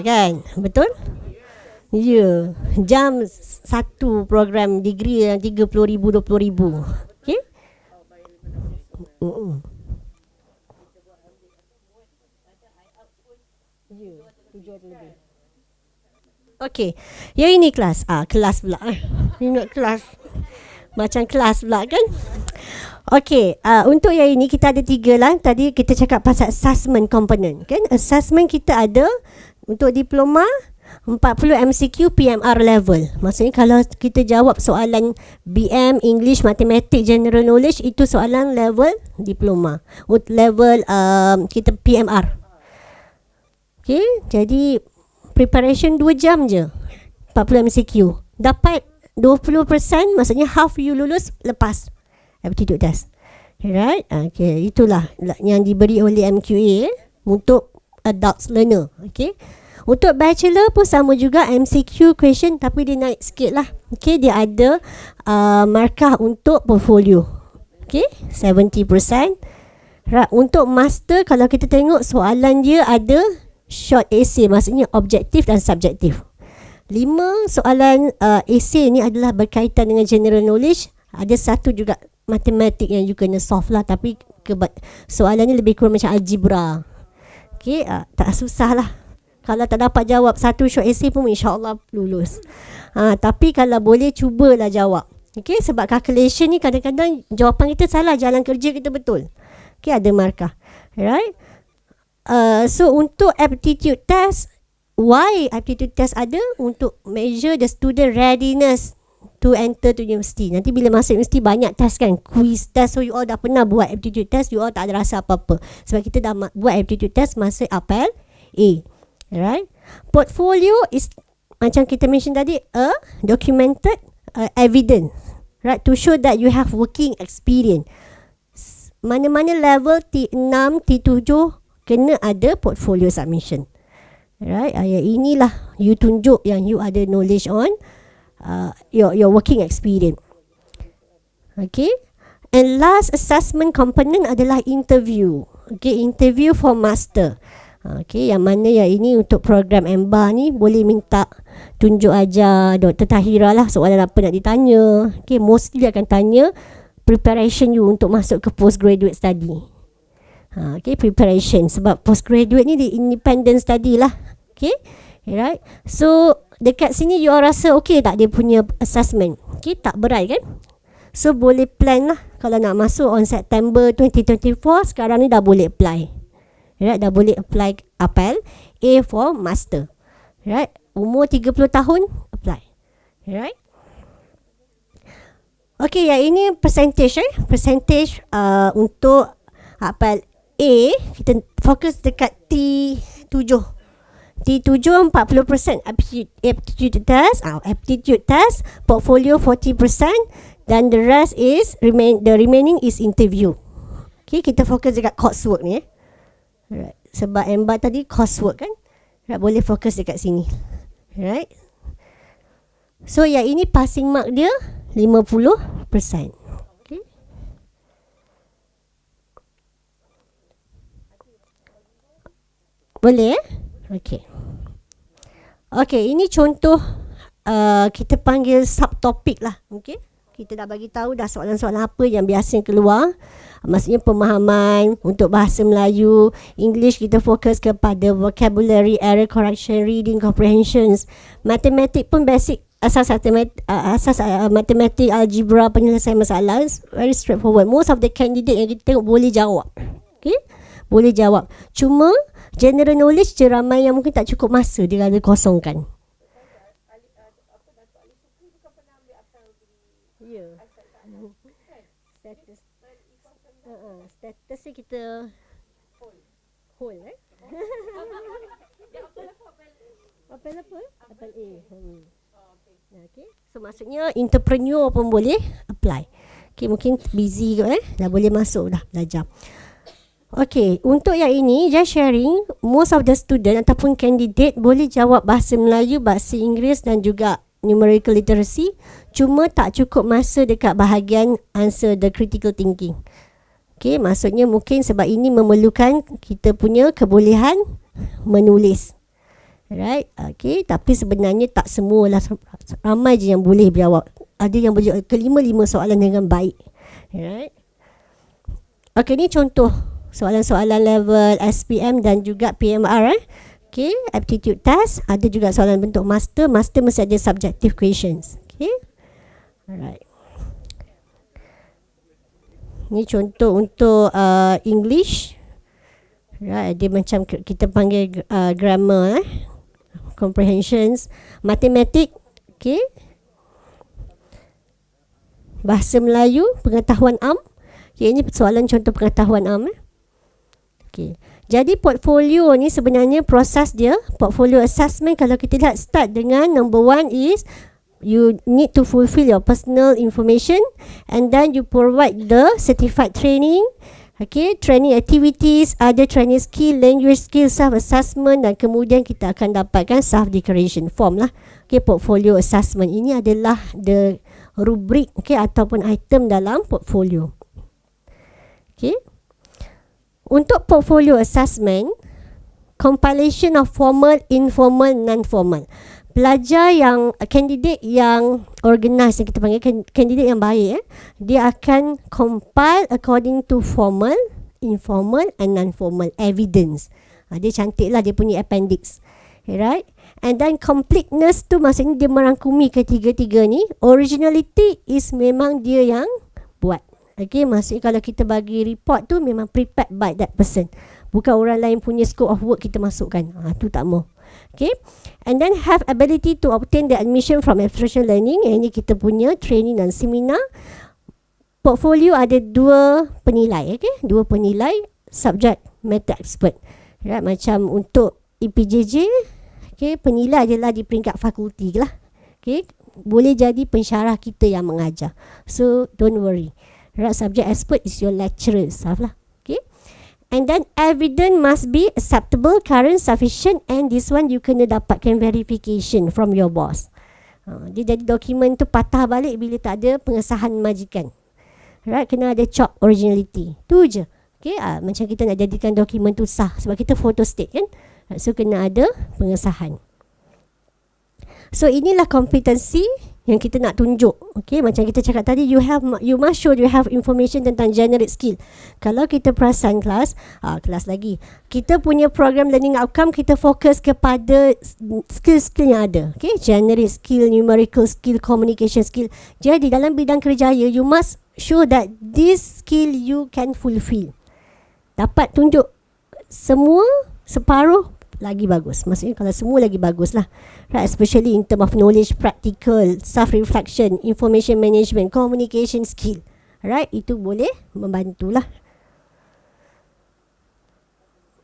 Kan, betul? Ya, jam satu program degree yang 30,000 20,000. Okay. Okay, yang ini kelas. Kelas pula. Ingat kelas. Macam kelas pula kan. Okay, untuk yang ini kita ada 3 lah. Tadi kita cakap pasal assessment component kan. Assessment kita ada untuk diploma 40 MCQ PMR level. Maksudnya kalau kita jawab soalan BM, English, Matematik, General Knowledge, itu soalan level diploma. Level kita PMR. Okay, jadi preparation 2 jam je, 40 MCQ. Dapat 20%, maksudnya half you lulus lepas aptitude test. Right, okay, itulah yang diberi oleh MQA untuk adults learner. Okay, untuk bachelor pun sama juga, MCQ question tapi dia naik sikit lah. Okay, dia ada markah untuk portfolio. Okay, 70%. Right, untuk master kalau kita tengok soalan dia ada short essay, maksudnya objektif dan subjektif. 5 soalan essay ni adalah berkaitan dengan general knowledge. Ada 1 juga matematik yang you kena solve lah, tapi soalannya lebih kurang macam algebra. Okay, tak susah lah. Kalau tak dapat jawab 1 short essay pun insyaAllah lulus. Tapi kalau boleh cubalah jawab. Okay, sebab calculation ni kadang-kadang jawapan kita salah, jalan kerja kita betul. Okay, ada markah. Right. So untuk aptitude test, why aptitude test ada? Untuk measure the student readiness to enter to university. Nanti bila masuk university banyak test kan, quiz test. So you all dah pernah buat aptitude test, you all tak ada rasa apa-apa. Sebab kita dah buat aptitude test masa apel A. Alright. Portfolio is macam kita mention tadi, a documented evidence, right, to show that you have working experience. Mana-mana level T6, T7 kena ada portfolio submission. Right, yang inilah you tunjuk yang you ada knowledge on your working experience. Okay. And last assessment component adalah interview. Okay, interview for master. Okay, yang mana yang ini untuk program EMBA ni boleh minta tunjuk ajar Dr. Tahira lah soalan apa nak ditanya. Okay, mostly dia akan tanya preparation you untuk masuk ke postgraduate study. Okay, preparation. Sebab postgraduate ni di independent study lah. Okay, right. So dekat sini you all rasa okay tak dia punya assessment? Okay, tak berat kan? So boleh plan lah. Kalau nak masuk on September 2024, sekarang ni dah boleh apply. Right, dah boleh apply apel A for master. Right, umur 30 tahun apply. Right. Okay, yang ini percentage percentage untuk apel A kita fokus dekat T7. T7 40% aptitude test, portfolio 40%, dan the rest is the remaining is interview. Okay, kita fokus dekat coursework ni. Right. Sebab EMBA tadi coursework kan. Right, boleh fokus dekat sini. Right. So yang ini passing mark dia 50%. Okay. Boleh Okay. Okay, ini contoh kita panggil subtopik lah. Okay. Kita dah bagi tahu dah soalan-soalan apa yang biasa keluar. Maksudnya pemahaman untuk bahasa Melayu. English kita fokus kepada vocabulary, error correction, reading comprehensions. Matematik pun basic, asas matematik, algebra, penyelesaian masalah. Very straightforward. Most of the candidate yang kita tengok boleh jawab. Okay. Boleh jawab. Cuma general knowledge je ramai yang mungkin tak cukup masa dia ada kosongkan. Ya. Status ni kita hold Apel apa? Apel A. Okay. So maksudnya entrepreneur pun boleh apply. Okay, mungkin busy kot dah boleh masuk dah belajar. Okay, untuk yang ini just sharing, most of the student ataupun candidate boleh jawab bahasa Melayu, bahasa Inggeris dan juga numerical literacy. Cuma tak cukup masa dekat bahagian answer the critical thinking. Okay, maksudnya mungkin sebab ini memerlukan kita punya kebolehan menulis. Right, okay, tapi sebenarnya tak semualah, ramai je yang boleh jawab. Ada yang boleh kelima-lima soalan dengan baik. Right. Okay, ni contoh soalan-soalan level SPM dan juga PMR. Okay, aptitude test. Ada juga soalan bentuk master. Master mesti ada subjective questions. Okay, alright. Ni contoh untuk English. Right, dia macam kita panggil grammar, comprehensions. Matematik, okay. Bahasa Melayu, pengetahuan am. Okay, ini soalan contoh pengetahuan am. Okay. Jadi portfolio ni sebenarnya proses dia, portfolio assessment kalau kita lihat start dengan number one is you need to fulfill your personal information and then you provide the certified training, okay, training activities, other training skill, language skill, self-assessment dan kemudian kita akan dapatkan self-declaration form lah. Okay, portfolio assessment ini adalah the rubrik, okay, ataupun item dalam portfolio. Okay. Untuk portfolio assessment, compilation of formal, informal, non-formal. Pelajar yang, candidate yang organize, yang kita panggil candidate yang baik, dia akan compile according to formal, informal and non-formal evidence. Dia cantik lah dia punya appendix. Right? And then completeness tu maksudnya dia merangkumi ketiga-tiga ni. Originality is memang dia yang buat. Okay, maksudnya kalau kita bagi report tu memang prepared by that person. Bukan orang lain punya scope of work kita masukkan. Tu tak mau. Okay. And then have ability to obtain the admission from experiential learning. Yang ini kita punya training dan seminar. Portfolio ada 2 penilai. Okay. 2 penilai subject matter expert. Right. Macam untuk EPJJ, okay, penilai adalah di peringkat fakulti lah. Okay. Boleh jadi pensyarah kita yang mengajar. So don't worry. Right. Subject expert is your lecturer itself lah. Okay. And then evidence must be acceptable, current, sufficient, and this one you kena dapatkan verification from your boss. Dia jadi dokumen tu patah balik bila tak ada pengesahan majikan. Right, kena ada chop originality. Tu je. Okay, macam kita nak jadikan dokumen tu sah sebab kita photo state kan. So kena ada pengesahan. So inilah kompetensi yang kita nak tunjuk. Okay, macam kita cakap tadi, you must show you have information tentang generic skill. Kalau kita perasan kelas lagi, kita punya program learning outcome, kita fokus kepada skill-skill yang ada. Okay, generic skill, numerical skill, communication skill. Jadi dalam bidang kerjaya, you must show that this skill you can fulfill. Dapat tunjuk semua separuh lagi bagus. Maksudnya kalau semua lagi bagus lah. Right, especially in term of knowledge, practical, self-reflection, information management, communication skill. Right, itu boleh membantulah.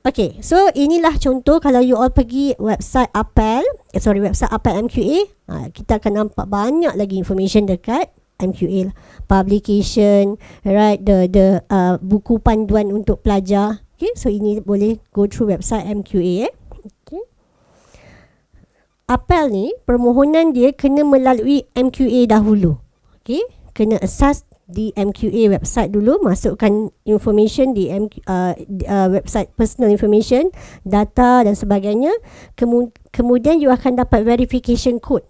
Okay, so inilah contoh kalau you all pergi website website Apel MQA, kita akan nampak banyak lagi information dekat MQA lah. Publication, right, the buku panduan untuk pelajar. Okay, so ini boleh go through website MQA. Okay. Apel ni, permohonan dia kena melalui MQA dahulu. Okay, kena asas di MQA website dulu, masukkan information di website personal information, data dan sebagainya. Kemudian you akan dapat verification code.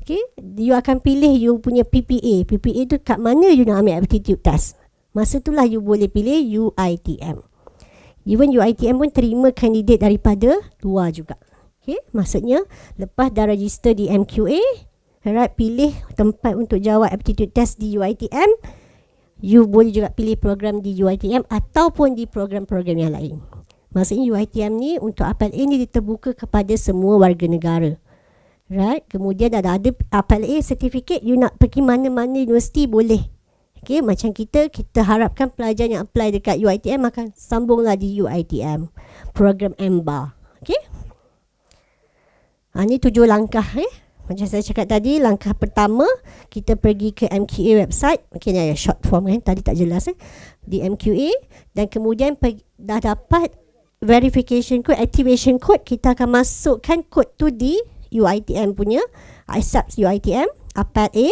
Okay, you akan pilih you punya PPA. PPA tu kat mana you nak ambil aptitude test. Masa itulah you boleh pilih UiTM. Even UiTM pun terima kandidat daripada luar juga. Okay, maksudnya lepas dah register di MQA, right, pilih tempat untuk jawab aptitude test di UiTM, you boleh juga pilih program di UiTM ataupun di program-program yang lain. Maksudnya UiTM ni untuk Apel A ni terbuka kepada semua warga negara. Right, kemudian ada Apel A certificate, you nak pergi mana-mana universiti boleh. Okay, macam kita harapkan pelajar yang apply dekat UiTM akan sambunglah di UiTM program MBA. Okay, ini 7 langkah. Macam saya cakap tadi, langkah pertama kita pergi ke MQA website. Okay, ni ada short form kan, tadi tak jelas di MQA. Dan kemudian dah dapat verification code, activation code, kita akan masukkan code tu di UiTM punya accept UiTM Apel A.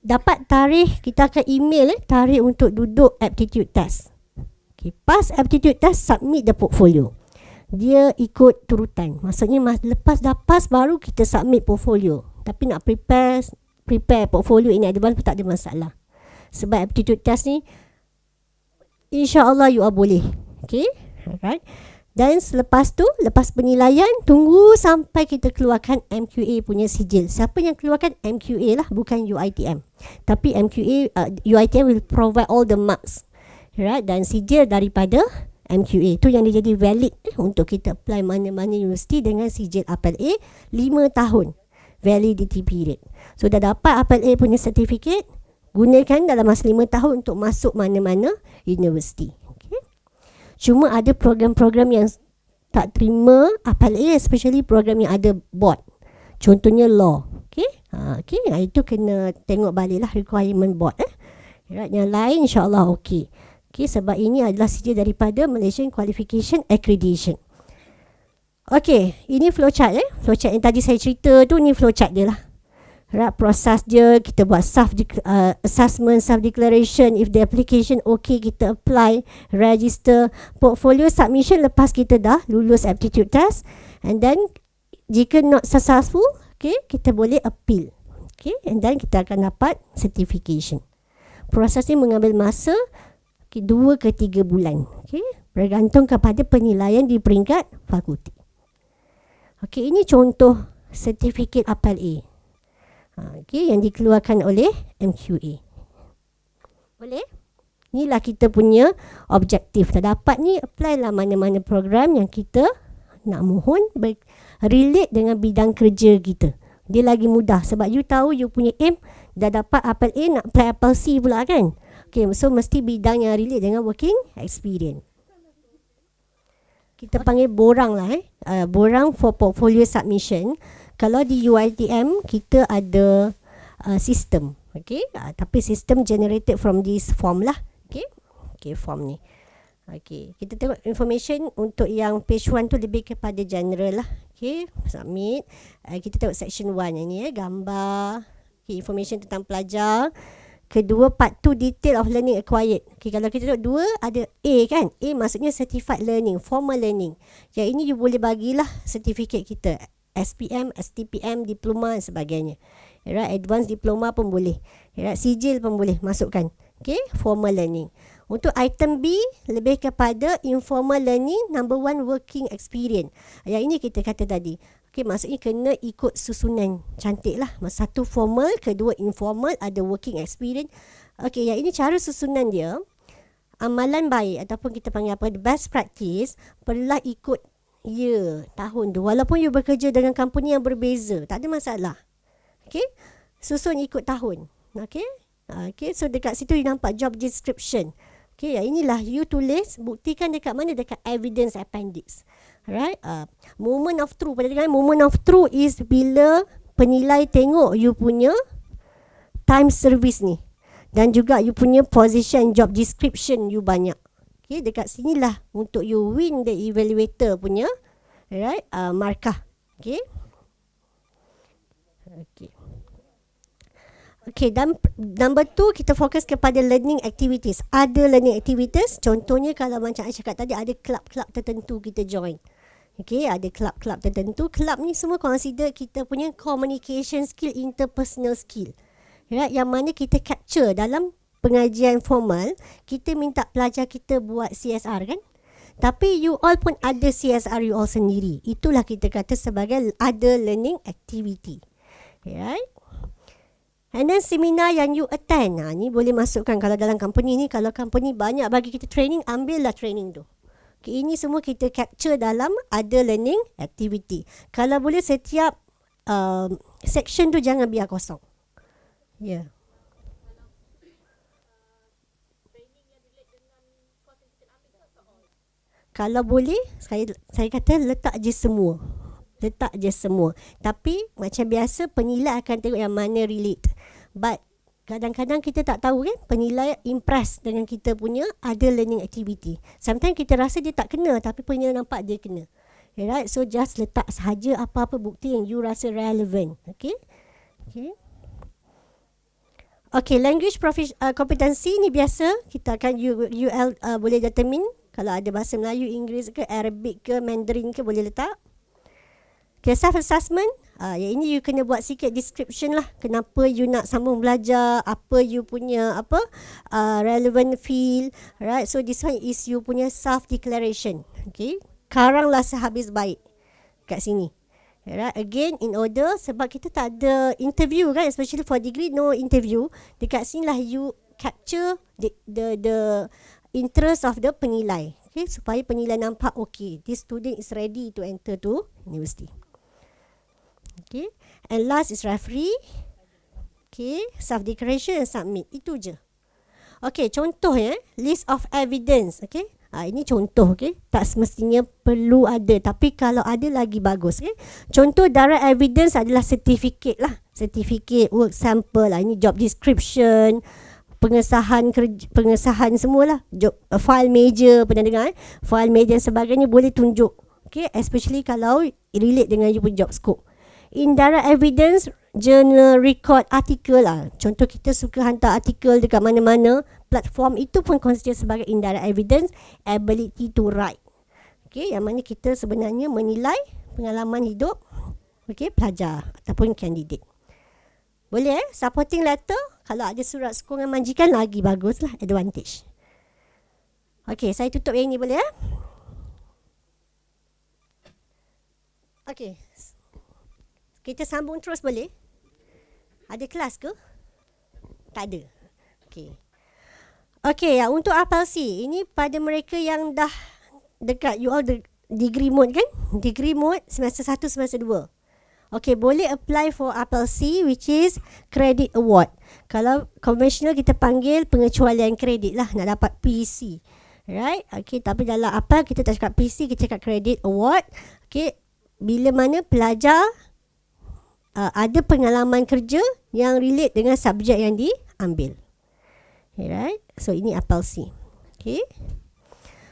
Dapat tarikh, kita akan email tarikh untuk duduk aptitude test. Okay, pass aptitude test, submit the portfolio. Dia ikut turutan. Maksudnya lepas dah pass baru kita submit portfolio. Tapi nak prepare portfolio in advance pun tak ada masalah. Sebab aptitude test ni insya-Allah you all boleh. Okay, alright. Dan selepas tu, lepas penilaian, tunggu sampai kita keluarkan MQA punya sijil. Siapa yang keluarkan? MQA lah, bukan UiTM. Tapi UiTM will provide all the marks. Right? Dan sijil daripada MQA. Itu yang dia jadi valid untuk kita apply mana-mana universiti dengan sijil Apel A 5 tahun. Validity period. So dah dapat Apel A punya certificate, gunakan dalam masa 5 tahun untuk masuk mana-mana universiti. Cuma ada program-program yang tak terima Apel A, especially program yang ada board. Contohnya law. Okay, itu kena tengok balik lah requirement board. Right, yang lain insyaAllah okay. Okay, sebab ini adalah sijil daripada Malaysian Qualification Accreditation. Okay, ini flowchart flowchart yang tadi saya cerita tu, ni flowchart dia lah. Right, proses dia, kita buat assessment, self-declaration. If the application okay, kita apply, register, portfolio submission lepas kita dah lulus aptitude test. And then, jika not successful, okay, kita boleh appeal. Okay, and then kita akan dapat certification. Proses ni mengambil masa 2 ke 3 bulan. Okay, bergantung kepada penilaian di peringkat fakulti. Okay, ini contoh sertifikat Apel A. Okay, yang dikeluarkan oleh MQA. Boleh? Inilah kita punya objektif. Dah dapat ni, apply lah mana-mana program yang kita nak mohon relate dengan bidang kerja kita. Dia lagi mudah sebab you tahu you punya aim dah dapat apel A nak apply apel C pula kan. Okay, so mesti bidang yang relate dengan working experience. Kita panggil borang lah borang for portfolio submission. Kalau di UiTM kita ada sistem. Okay, tapi sistem generated from this form lah. Okay, form ni. Okay, kita tengok information untuk yang page 1 tu lebih kepada general lah. Okay, submit. Kita tengok section 1 yang ni gambar. Okay, information tentang pelajar. Kedua, part 2 detail of learning acquired. Okay, kalau kita tengok 2 ada A kan. A maksudnya certified learning, formal learning. Yang ini you boleh bagilah certificate kita. SPM, STPM, diploma dan sebagainya. Right, advanced diploma pun boleh. Right, sijil pun boleh masukkan. Okay, formal learning. Untuk item B, lebih kepada informal learning, number 1 working experience. Yang ini kita kata tadi. Okay, maksudnya kena ikut susunan. Cantik lah. Satu formal, kedua informal, ada working experience. Okay, yang ini cara susunan dia. Amalan baik ataupun kita panggil apa, the best practice, perlulah ikut tahun tu. Walaupun you bekerja dengan company yang berbeza, tak ada masalah. Okay, susun ikut tahun. Okay. Okay, so dekat situ you nampak job description. Okay, inilah you tulis, buktikan dekat mana, dekat evidence appendix. Right, moment of truth. Pada dengan moment of truth is bila penilai tengok you punya time service ni. Dan juga you punya position, job description you banyak. Okay, dekat sinilah untuk you win the evaluator punya markah. Okay. Okay. Okay, dan number 2 kita fokus kepada learning activities. Ada learning activities, contohnya kalau macam saya cakap tadi, ada kelab-kelab tertentu kita join. Okay, ada kelab-kelab tertentu. Kelab ni semua consider kita punya communication skill, interpersonal skill. Right, yang mana kita capture dalam pengajian formal, kita minta pelajar kita buat CSR kan. Tapi you all pun ada CSR you all sendiri. Itulah kita kata sebagai other learning activity. Right. And then seminar yang you attend, ni boleh masukkan kalau dalam company ni. Kalau company banyak bagi kita training, ambillah training tu. Okay, ini semua kita capture dalam other learning activity. Kalau boleh setiap section tu jangan biar kosong. Ya. Yeah. Kalau boleh, saya kata letak je semua. Letak je semua. Tapi macam biasa penilai akan tengok yang mana relate. But kadang-kadang kita tak tahu kan, penilai impress dengan kita punya other learning activity. Sometimes kita rasa dia tak kena, tapi penilai nampak dia kena. Right? So just letak sahaja apa-apa bukti yang you rasa relevant. Okay? Okay. Okay, language competency ni biasa kita akan UL boleh determine. Kalau ada bahasa Melayu, Inggeris ke, Arabic ke, Mandarin ke, boleh letak. Okay, self-assessment. Yang ini you kena buat sikit description lah. Kenapa you nak sambung belajar, apa you punya relevant field. Right, so this one is you punya self-declaration. Okay, karanglah sehabis baik kat sini. Right, again in order, sebab kita tak ada interview kan, especially for degree, no interview. Dekat sini lah you capture the interest of the penilai. Okay, supaya penilai nampak okay, this student is ready to enter to university. Okay, and last is referee. Okay, self-declaration and submit. Itu je. Okay, contoh list of evidence. Okay, ini contoh. Okay, tak semestinya perlu ada, tapi kalau ada lagi bagus. Okay, contoh direct evidence adalah certificate lah. Certificate, work sample lah. Ini job description, pengesahan semualah. File major, pernah dengar file major dan sebagainya boleh tunjuk. Okay, especially kalau relate dengan you punya job scope. Indirect evidence, journal, record, artikel lah. Contoh kita suka hantar artikel dekat mana-mana platform, itu pun consider sebagai indirect evidence. Ability to write. Okay, yang mana kita sebenarnya menilai pengalaman hidup pelajar ataupun candidate. Boleh supporting letter, kalau ada surat sokongan majikan lagi bagus lah, advantage. Okay, saya tutup yang ini boleh Okay, kita sambung terus boleh? Ada kelas ke? Tak ada. Okay. Okay, untuk apel C, ini pada mereka yang dah dekat, you all degree mode kan? Degree mode semester 1, semester 2. Okay, boleh apply for APLC which is credit award. Kalau conventional kita panggil pengecualian kredit lah nak dapat PC. Right? Okay, tapi dalam apa kita tak cakap PC, kita cakap credit award. Okay, bila mana pelajar ada pengalaman kerja yang relate dengan subjek yang diambil. Okay, right? So ini APLC. Okay.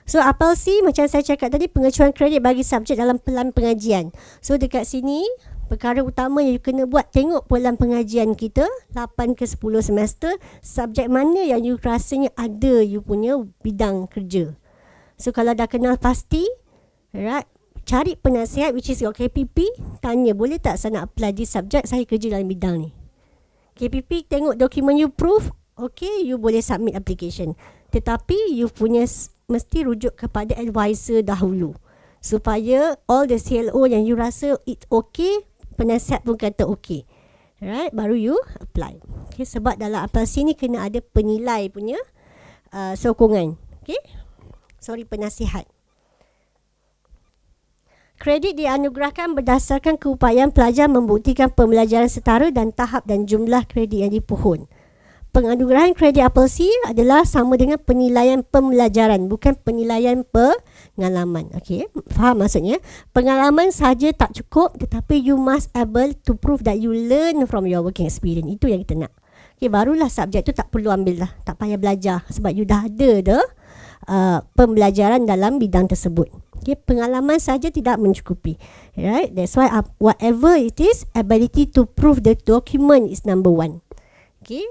So APLC macam saya cakap tadi, pengecualian kredit bagi subjek dalam pelan pengajian. So dekat sini perkara utama yang you kena buat, tengok pelan pengajian kita 8 ke 10 semester, subjek mana yang you rasanya ada you punya bidang kerja. So kalau dah kenal pasti, right, cari penasihat which is your KPP, tanya boleh tak saya nak apply di subjek, saya kerja dalam bidang ni. KPP tengok dokumen you proof, okay, you boleh submit application. Tetapi you punya mesti rujuk kepada advisor dahulu supaya all the CLO yang you rasa it okay, penasihat pun kata okay, right, baru you apply. Okay, sebab dalam APLC ni kena ada penilai punya sokongan. Okay, penasihat. Kredit dianugerahkan berdasarkan keupayaan pelajar membuktikan pembelajaran setara dan tahap dan jumlah kredit yang dipohon. Penganugerahan kredit APLC adalah sama dengan penilaian pembelajaran, bukan penilaian pengalaman. Okey, faham maksudnya? Pengalaman saja tak cukup, tetapi you must able to prove that you learn from your working experience. Itu yang kita nak. Okey, barulah subjek tu tak perlu ambil lah, tak payah belajar sebab you dah ada pembelajaran dalam bidang tersebut. Okay, pengalaman saja tidak mencukupi. Right? That's why whatever it is, ability to prove the document is number one. Okay.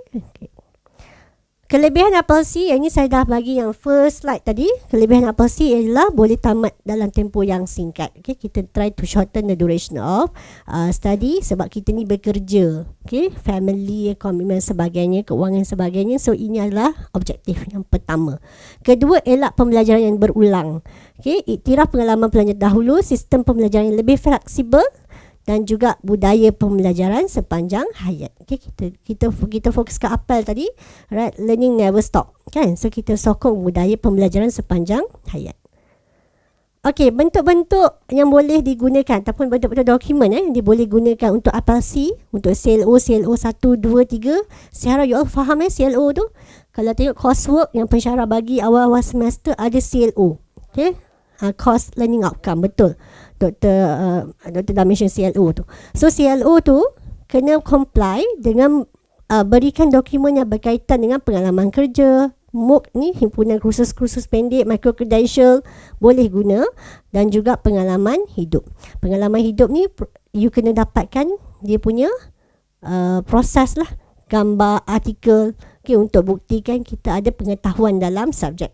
Kelebihan APLC, yang ini saya dah bagi yang first slide tadi. Kelebihan APLC adalah boleh tamat dalam tempoh yang singkat. Okay, kita try to shorten the duration of study sebab kita ni bekerja. Okay, family, commitment sebagainya, keuangan sebagainya. So ini adalah objektif yang pertama. Kedua, elak pembelajaran yang berulang. Okay, iktiraf pengalaman pelajar dahulu, sistem pembelajaran yang lebih fleksibel dan juga budaya pembelajaran sepanjang hayat. Okay, kita fokus ke APEL tadi, right? Learning never stop, kan? So kita sokong budaya pembelajaran sepanjang hayat. Okay, bentuk-bentuk yang boleh digunakan ataupun bentuk-bentuk dokumen yang boleh gunakan untuk APLC, untuk CLO 1, 2, 3. Saya harap you all faham CLO tu. Kalau tengok coursework yang pensyarah bagi awal-awal semester ada CLO. Okay, course learning outcome, betul. Dr. dah mention CLO tu. So CLO tu kena comply dengan berikan dokumen yang berkaitan dengan pengalaman kerja. MOOC ni himpunan kursus-kursus pendek, micro credential boleh guna, dan juga pengalaman hidup. Pengalaman hidup ni you kena dapatkan dia punya proses lah, gambar, artikel, okay, untuk buktikan kita ada pengetahuan dalam subjek.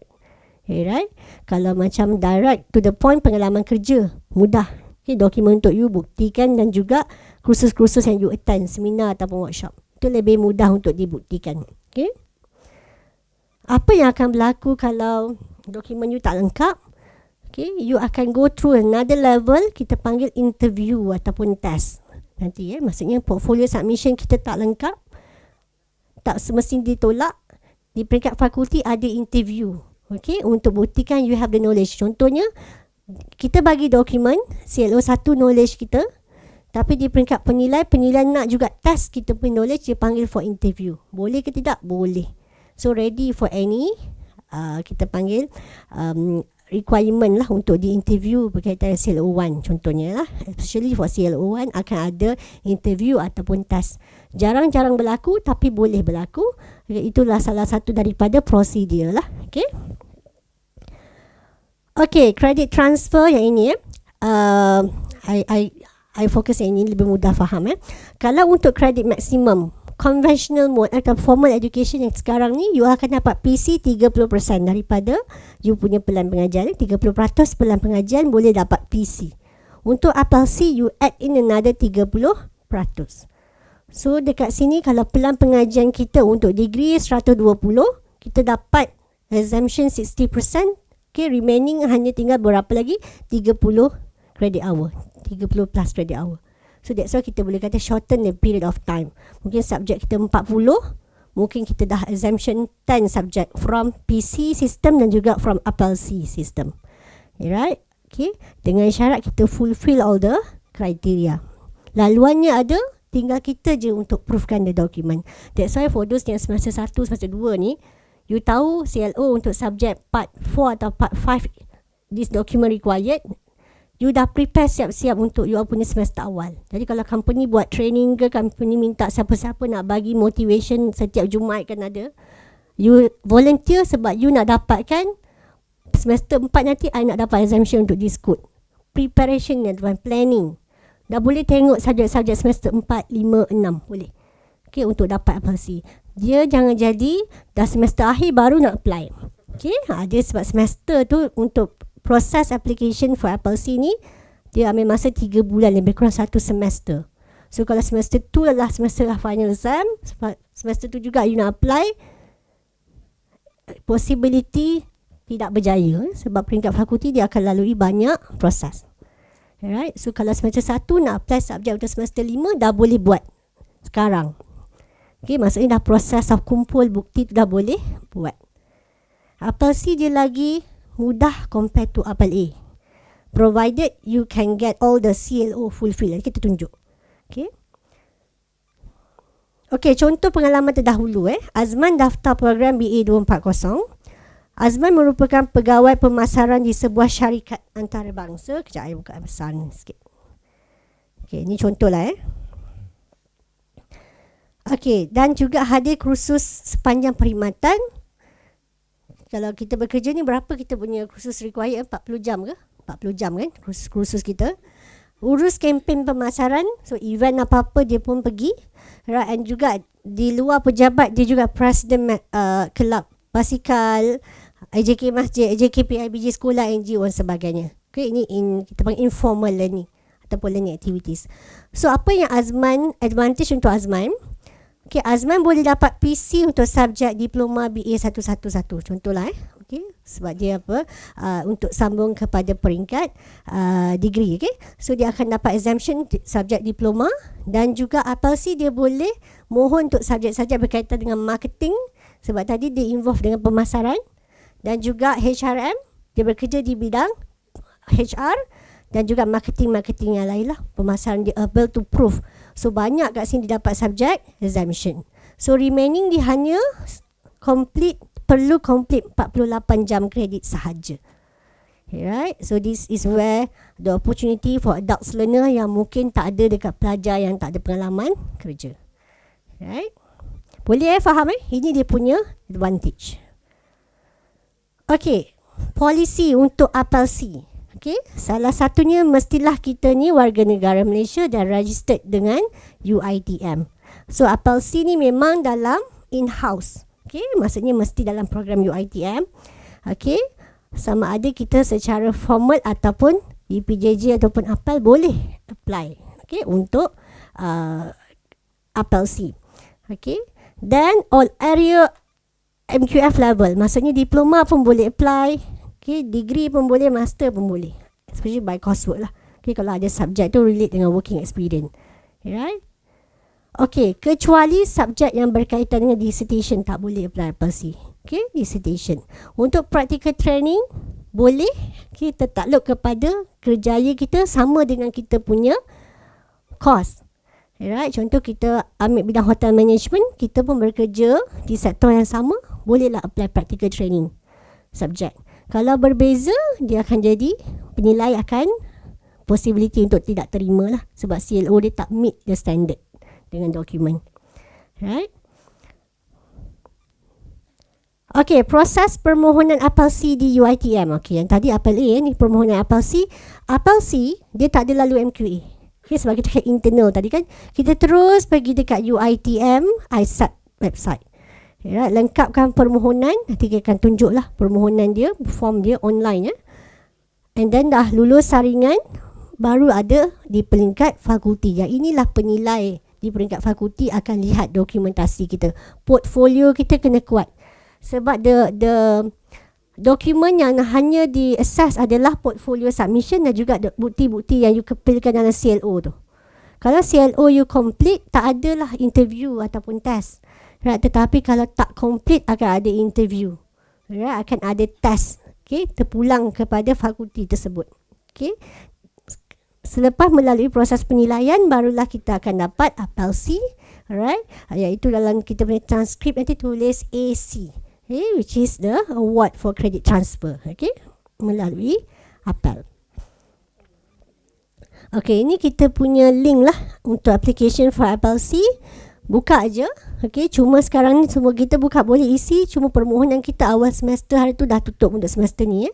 Okay, right? Kalau macam direct to the point pengalaman kerja, mudah. Okay, dokumen untuk you buktikan, dan juga kursus-kursus yang you attend, seminar ataupun workshop. Itu lebih mudah untuk dibuktikan. Okay. Apa yang akan berlaku kalau dokumen you tak lengkap? Okay, you akan go through another level, kita panggil interview ataupun test. Nanti maksudnya portfolio submission kita tak lengkap, tak semestinya ditolak. Di peringkat fakulti ada interview. Okay, untuk buktikan you have the knowledge. Contohnya, kita bagi dokumen CLO 1 knowledge kita, tapi di peringkat penilaian nak juga test kita punya knowledge, dia panggil for interview. Boleh ke tidak? Boleh. So ready for any kita panggil requirement lah untuk di interview berkaitan CLO 1 contohnya lah. Especially for CLO 1 akan ada interview ataupun test. Jarang-jarang berlaku tapi boleh berlaku. Itulah salah satu daripada prosedur lah. Okay. Okay, credit transfer yang ini I fokus yang ini lebih mudah faham. Kalau untuk credit maksimum conventional mode atau formal education yang sekarang ni, you akan dapat PC 30% daripada you punya pelan pengajian. 30% pelan pengajian boleh dapat PC. Untuk APLC, you add in another 30%. So dekat sini kalau pelan pengajian kita untuk degree 120, kita dapat exemption 60%. Okay, remaining hanya tinggal berapa lagi? 30 credit hour. 30 plus credit hour. So that's why kita boleh kata shorten the period of time. Mungkin subjek kita 40, mungkin kita dah exemption 10 subjek from PC system dan juga from APLC system. Right? Okay, dengan syarat kita fulfill all the criteria. Laluannya ada, tinggal kita je untuk proofkan the document. That's why for those yang semester 1, semester 2 ni, you tahu CLO untuk subjek part 4 atau part 5, this document required, you dah prepare siap-siap untuk you punya semester awal. Jadi kalau company buat training ke, company minta siapa-siapa nak bagi motivation setiap Jumaat kan ada, you volunteer sebab you nak dapatkan semester 4 nanti I nak dapat exemption untuk this code. Preparation ni, planning. Dah boleh tengok subjek-subjek semester 4, 5, 6. Boleh. Okay, untuk dapat FLC. Dia jangan jadi dah semester akhir baru nak apply. Okay, dia sebab semester tu untuk proses application for FLC ni, dia ambil masa 3 bulan, lebih kurang 1 semester. So kalau semester tu adalah semester final exam, semester tu juga you nak apply, possibility tidak berjaya sebab peringkat fakulti dia akan lalui banyak proses. Alright, so kalau semester 1 nak apply subjek untuk semester 5 dah boleh buat sekarang. Okay, maksudnya dah proses of kumpul bukti tu dah boleh buat. Apel C dia lagi mudah compared to apel A. Provided you can get all the CLO fulfill. Kita tunjuk. Okay. Okay, contoh pengalaman terdahulu. Azman daftar program BA 240. Azman merupakan pegawai pemasaran di sebuah syarikat antarabangsa. Kejap, saya buka besar ni sikit. Okay, ni contoh lah. Okay, dan juga hadir kursus sepanjang perkhidmatan. Kalau kita bekerja ni, berapa kita punya kursus required? 40 jam ke? 40 jam kan kursus kita. Urus kempen pemasaran. So, event apa-apa dia pun pergi. Right, and juga di luar pejabat, dia juga presiden kelab basikal, AJK Masjid, AJK PIBG Sekolah, NGO dan sebagainya. Okay, ini kita panggil informal learning ataupun learning activities. So, apa yang Azman, advantage untuk Azman? Okay, Azman boleh dapat PC untuk subjek diploma BA 111. Contohlah okay, sebab dia apa? Untuk sambung kepada peringkat degree. Okay, so dia akan dapat exemption subjek diploma, dan juga apel C dia boleh mohon untuk subjek-subjek berkaitan dengan marketing sebab tadi dia involve dengan pemasaran, dan juga HRM, dia bekerja di bidang HR, dan juga marketing yang lain lah. Pemasaran dia able to prove. So banyak kat sini dia dapat subjek exemption. So remaining dia hanya perlu complete 48 jam kredit sahaja. Right? So this is where the opportunity for adults learner yang mungkin tak ada dekat pelajar yang tak ada pengalaman kerja. Right? Boleh faham Ini dia punya advantage. Okay, polisi untuk apel C. Okay, salah satunya mestilah kita ni warga negara Malaysia dan registered dengan UiTM. So apel C ni memang dalam in-house. Okay, maksudnya mesti dalam program UiTM. Okay, sama ada kita secara formal ataupun di PJJ ataupun apel boleh apply. Okay, untuk apel C. Okay, then all area MQF level, maksudnya diploma pun boleh apply, okay, degree pun boleh, master pun boleh, especially by coursework lah. Okay, kalau ada subjek tu relate dengan working experience, right? Okay, kecuali subjek yang berkaitan dengan dissertation tak boleh apply apel C. Okay, dissertation. Untuk practical training boleh, kita takluk kepada kerjaya kita sama dengan kita punya course. Right, contoh kita ambil bidang hotel management, kita pun bekerja di sektor yang sama, bolehlah apply practical training subjek. Kalau berbeza, dia akan jadi penilai akan possibility untuk tidak terima lah sebab CLO dia tak meet the standard dengan dokumen. Right? Okay, proses permohonan apel C di UiTM. Okay, yang tadi apel A ni permohonan apel C. Apel C dia tak ada lalu MQA. Okay, sebab kita internal tadi kan, kita terus pergi dekat UiTM ISAT website. Right, lengkapkan permohonan, nanti kita akan tunjuk lah permohonan dia, form dia online and then dah lulus saringan, baru ada di peringkat fakulti. Yang inilah penilai di peringkat fakulti akan lihat dokumentasi kita. Portfolio kita kena kuat. Sebab the dokumen yang hanya di-assess adalah portfolio submission dan juga bukti-bukti yang you kepilkan dalam CLO tu. Kalau CLO you complete, tak adalah interview ataupun test. Right? Tetapi kalau tak complete, akan ada interview. Right? Akan ada test. Okay? Terpulang kepada fakulti tersebut. Okay. Selepas melalui proses penilaian, barulah kita akan dapat apel C. Alright. Iaitu dalam kita punya transkrip nanti tulis AC. Okay, which is the award for credit transfer. Okay. Melalui apel. Okay, ini kita punya link lah untuk application for apel C. Buka aja. Okay, cuma sekarang ni semua kita buka boleh isi. Cuma permohonan kita awal semester hari tu dah tutup untuk semester ni.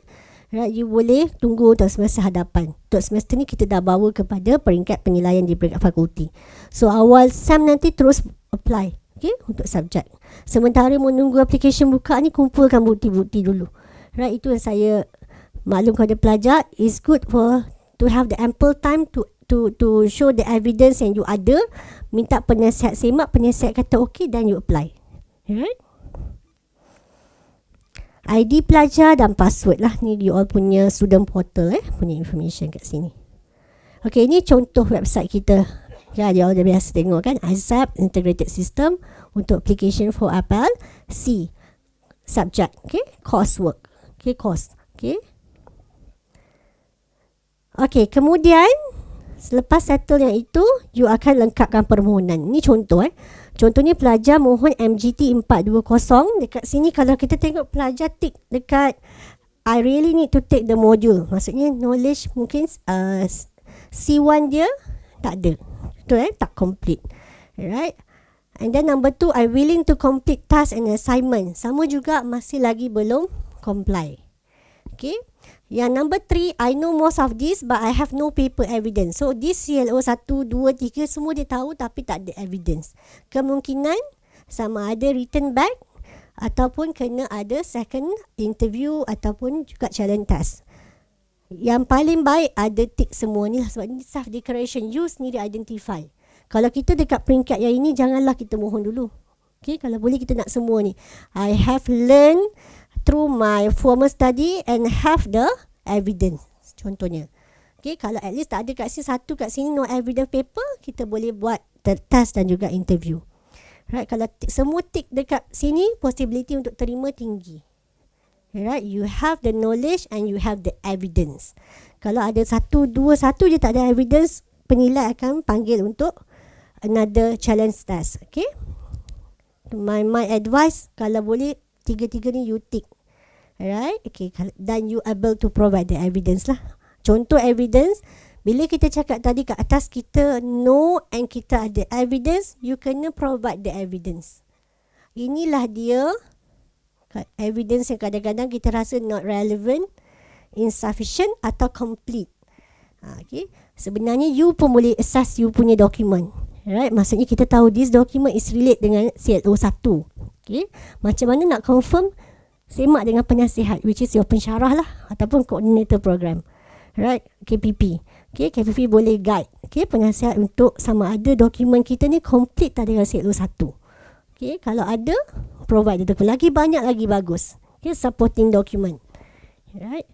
Right, you boleh tunggu untuk semester hadapan. Untuk semester ni kita dah bawa kepada peringkat penilaian di peringkat fakulti. So awal SEM nanti terus apply. Okay, untuk subjek. Sementara menunggu application buka ni, kumpulkan bukti-bukti dulu. Right, itu yang saya maklum kepada pelajar. It's good for to have the ample time to show the evidence yang you ada. Minta penasihat semak, penasihat kata okay, then you apply. Right. ID pelajar dan password lah. Ni you all punya student portal punya information kat sini. Okay, ni contoh website kita. Ya, you all dah biasa tengok kan. ASAP Integrated System untuk application for apel C. Subject, okay. Coursework, okay, course, okay. Okay, kemudian selepas settle yang itu, you akan lengkapkan permohonan. Ni contoh Contohnya pelajar mohon MGT 420. Dekat sini kalau kita tengok pelajar tick dekat I really need to take the module. Maksudnya knowledge mungkin C1 dia tak ada. Betul tak complete. Right? And then number 2, I willing to complete task and assignment. Sama juga masih lagi belum comply. Okay. Yang number 3, I know most of this but I have no paper evidence. So this CLO 1, 2, 3 semua dia tahu tapi tak ada evidence. Kemungkinan sama ada written back ataupun kena ada second interview ataupun juga challenge test. Yang paling baik ada tick semua ni lah sebab ni self declaration. You sendiri identify. Kalau kita dekat peringkat yang ini, janganlah kita mohon dulu. Okay, kalau boleh kita nak semua ni. I have learned through my formal study and have the evidence. Contohnya. Okay, kalau at least tak ada kat sini, satu kat sini no evidence paper, kita boleh buat test dan juga interview. Right, kalau semua tick dekat sini, possibility untuk terima tinggi. Right, you have the knowledge and you have the evidence. Kalau ada satu je tak ada evidence, penilai akan panggil untuk another challenge test. Okay. My advice, kalau boleh tiga-tiga ni you tick. Alright, okay, then you able to provide the evidence lah. Contoh evidence, bila kita cakap tadi kat atas kita know and kita ada evidence, you kena provide the evidence. Inilah dia evidence yang kadang-kadang kita rasa not relevant, insufficient atau complete. Okay, sebenarnya you pun boleh assess you punya dokumen. Right, maksudnya kita tahu this document is relate dengan CLO 1. Okay, macam mana nak confirm? Semak dengan penasihat, which is your pensyarah lah ataupun coordinator program. Right, KPP. Okay, KPP boleh guide penasihat untuk sama ada dokumen kita ni complete tak dengan CLO 1. Okay, kalau ada, provide dokumen. Lagi banyak lagi bagus. Okay, supporting document. Right.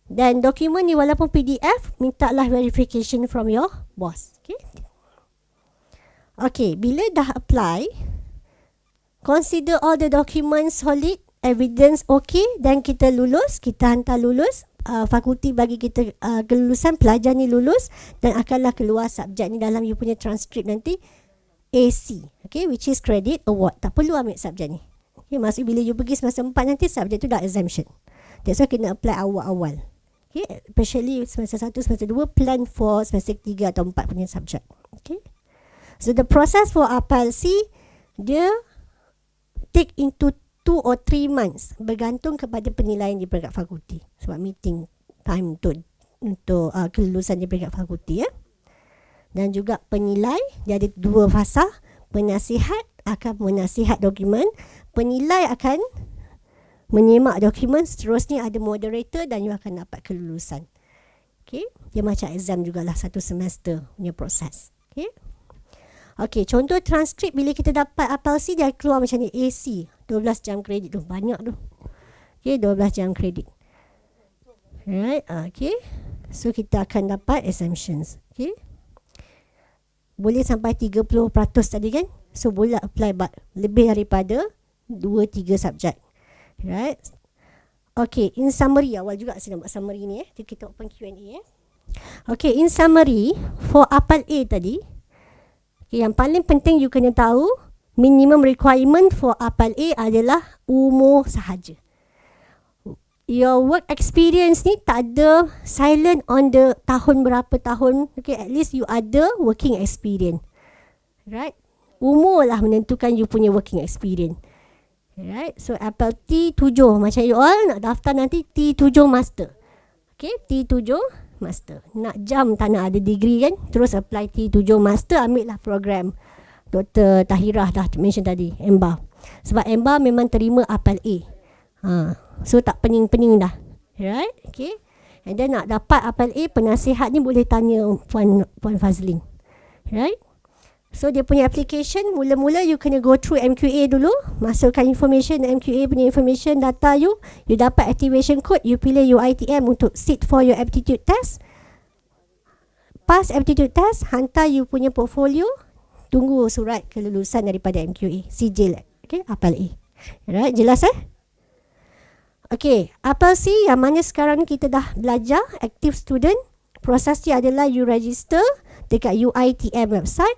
Dan dokumen ni walaupun PDF, mintalah verification from your boss. Okay. Okay, bila dah apply, consider all the documents solid, evidence okay, dan kita lulus, kita hantar lulus, fakulti bagi kita kelulusan, pelajar ni lulus dan akanlah keluar subjek ni dalam you punya transkrip nanti AC, okay, which is credit award. Tak perlu ambil subjek ni. Okay, maksud bila you pergi semester 4 nanti subjek tu dah exemption. That's why kena apply awal-awal. Okay, especially semester 1, semester 2, plan for semester 3 atau 4 punya subjek. Okay. So the process for APLC, dia take into 2 or 3 months bergantung kepada penilaian di peringkat fakulti. Sebab meeting time untuk kelulusan di peringkat fakulti Dan juga penilai, dia ada 2 fasa. Penasihat akan menasihat dokumen, penilai akan menyemak dokumen, seterusnya ada moderator dan you akan dapat kelulusan. Okay, dia macam exam jugalah, 1 semester punya proses. Okay. Okay, contoh transkrip bila kita dapat APLC, dia keluar macam ni, AC 12 jam kredit tu, banyak tu. Okay, 12 jam kredit. Right, okay. So kita akan dapat exemptions. Okay, boleh sampai 30% tadi kan. So boleh apply lebih daripada 2-3 subjek. Right. Okay, in summary, awal juga saya nak buat summary ni. Kita open Q&A Okay, in summary, for APAL A tadi, okay, yang paling penting you kena tahu, minimum requirement for APAL A adalah umur sahaja. Your work experience ni tak ada silent on the tahun berapa tahun. Okay, at least you ada working experience. Right? Umur lah menentukan you punya working experience. Right? So APAL T7, macam you all nak daftar nanti T7 Master. Okay, T7 Master. Nak jam tak nak ada degree kan, terus apply T7 Master, ambil lah program Dr. Tahirah dah mention tadi, EMBA. Sebab EMBA memang terima APAL A. So tak pening-pening dah. Right? Okay. And then nak dapat APAL A, penasihat ni boleh tanya Puan Fazlin. Right? So dia punya application, mula-mula you kena go through MQA dulu. Masukkan information, MQA punya information, data you. You dapat activation code, you pilih UiTM untuk sit for your aptitude test. Pass aptitude test, hantar you punya portfolio. Tunggu surat kelulusan daripada MQA, sijil. Okay, APAL A. Right, jelas Okay, APAL C yang mana sekarang ni kita dah belajar, active student. Proses dia adalah you register dekat UiTM website.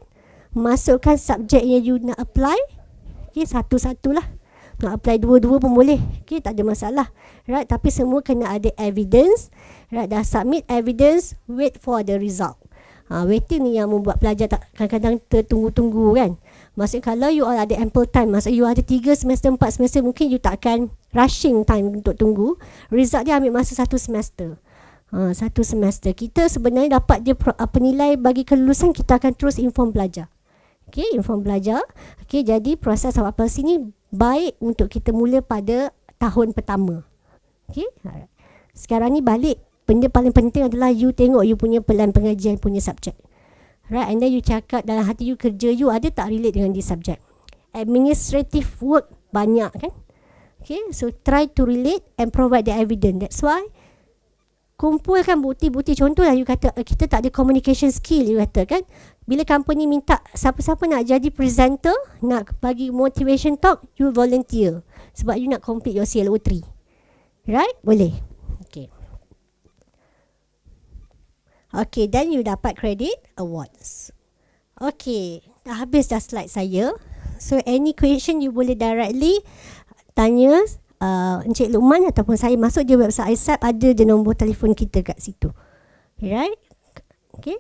Masukkan subjek yang you nak apply. Okay, satu-satulah. Nak apply dua-dua pun boleh. Okay, tak ada masalah. Right, tapi semua kena ada evidence. Right, dah submit evidence, wait for the result. Waiting ni yang membuat pelajar tak kadang-kadang tertunggu-tunggu kan. Maksudnya kalau you all ada ample time, maksudnya you ada 3 semester, 4 semester, mungkin you tak akan rushing time untuk tunggu. Result dia ambil masa 1 semester. 1 semester. Kita sebenarnya dapat dia penilai bagi kelulusan, kita akan terus inform pelajar. Okay, inform pelajar. Okay, jadi proses APAL C ni baik untuk kita mula pada tahun pertama. Okay, sekarang ni balik. Benda paling penting adalah you tengok you punya pelan pengajian punya subjek. Right, and then you cakap dalam hati you, kerja you ada tak relate dengan this subject. Administrative work banyak kan. Okay, so try to relate and provide the evidence. That's why kumpulkan bukti-bukti. Contohlah you kata kita tak ada communication skill, you kata kan. Bila company minta siapa-siapa nak jadi presenter, nak bagi motivation talk, you volunteer. Sebab you nak complete your CLO3. Right? Boleh. Okay. Okay, then you dapat credit awards. Okay, dah habis dah slide saya. So any question you boleh directly tanya Encik Luqman ataupun saya masuk je website ISAP, ada je nombor telefon kita kat situ. Right? Okay.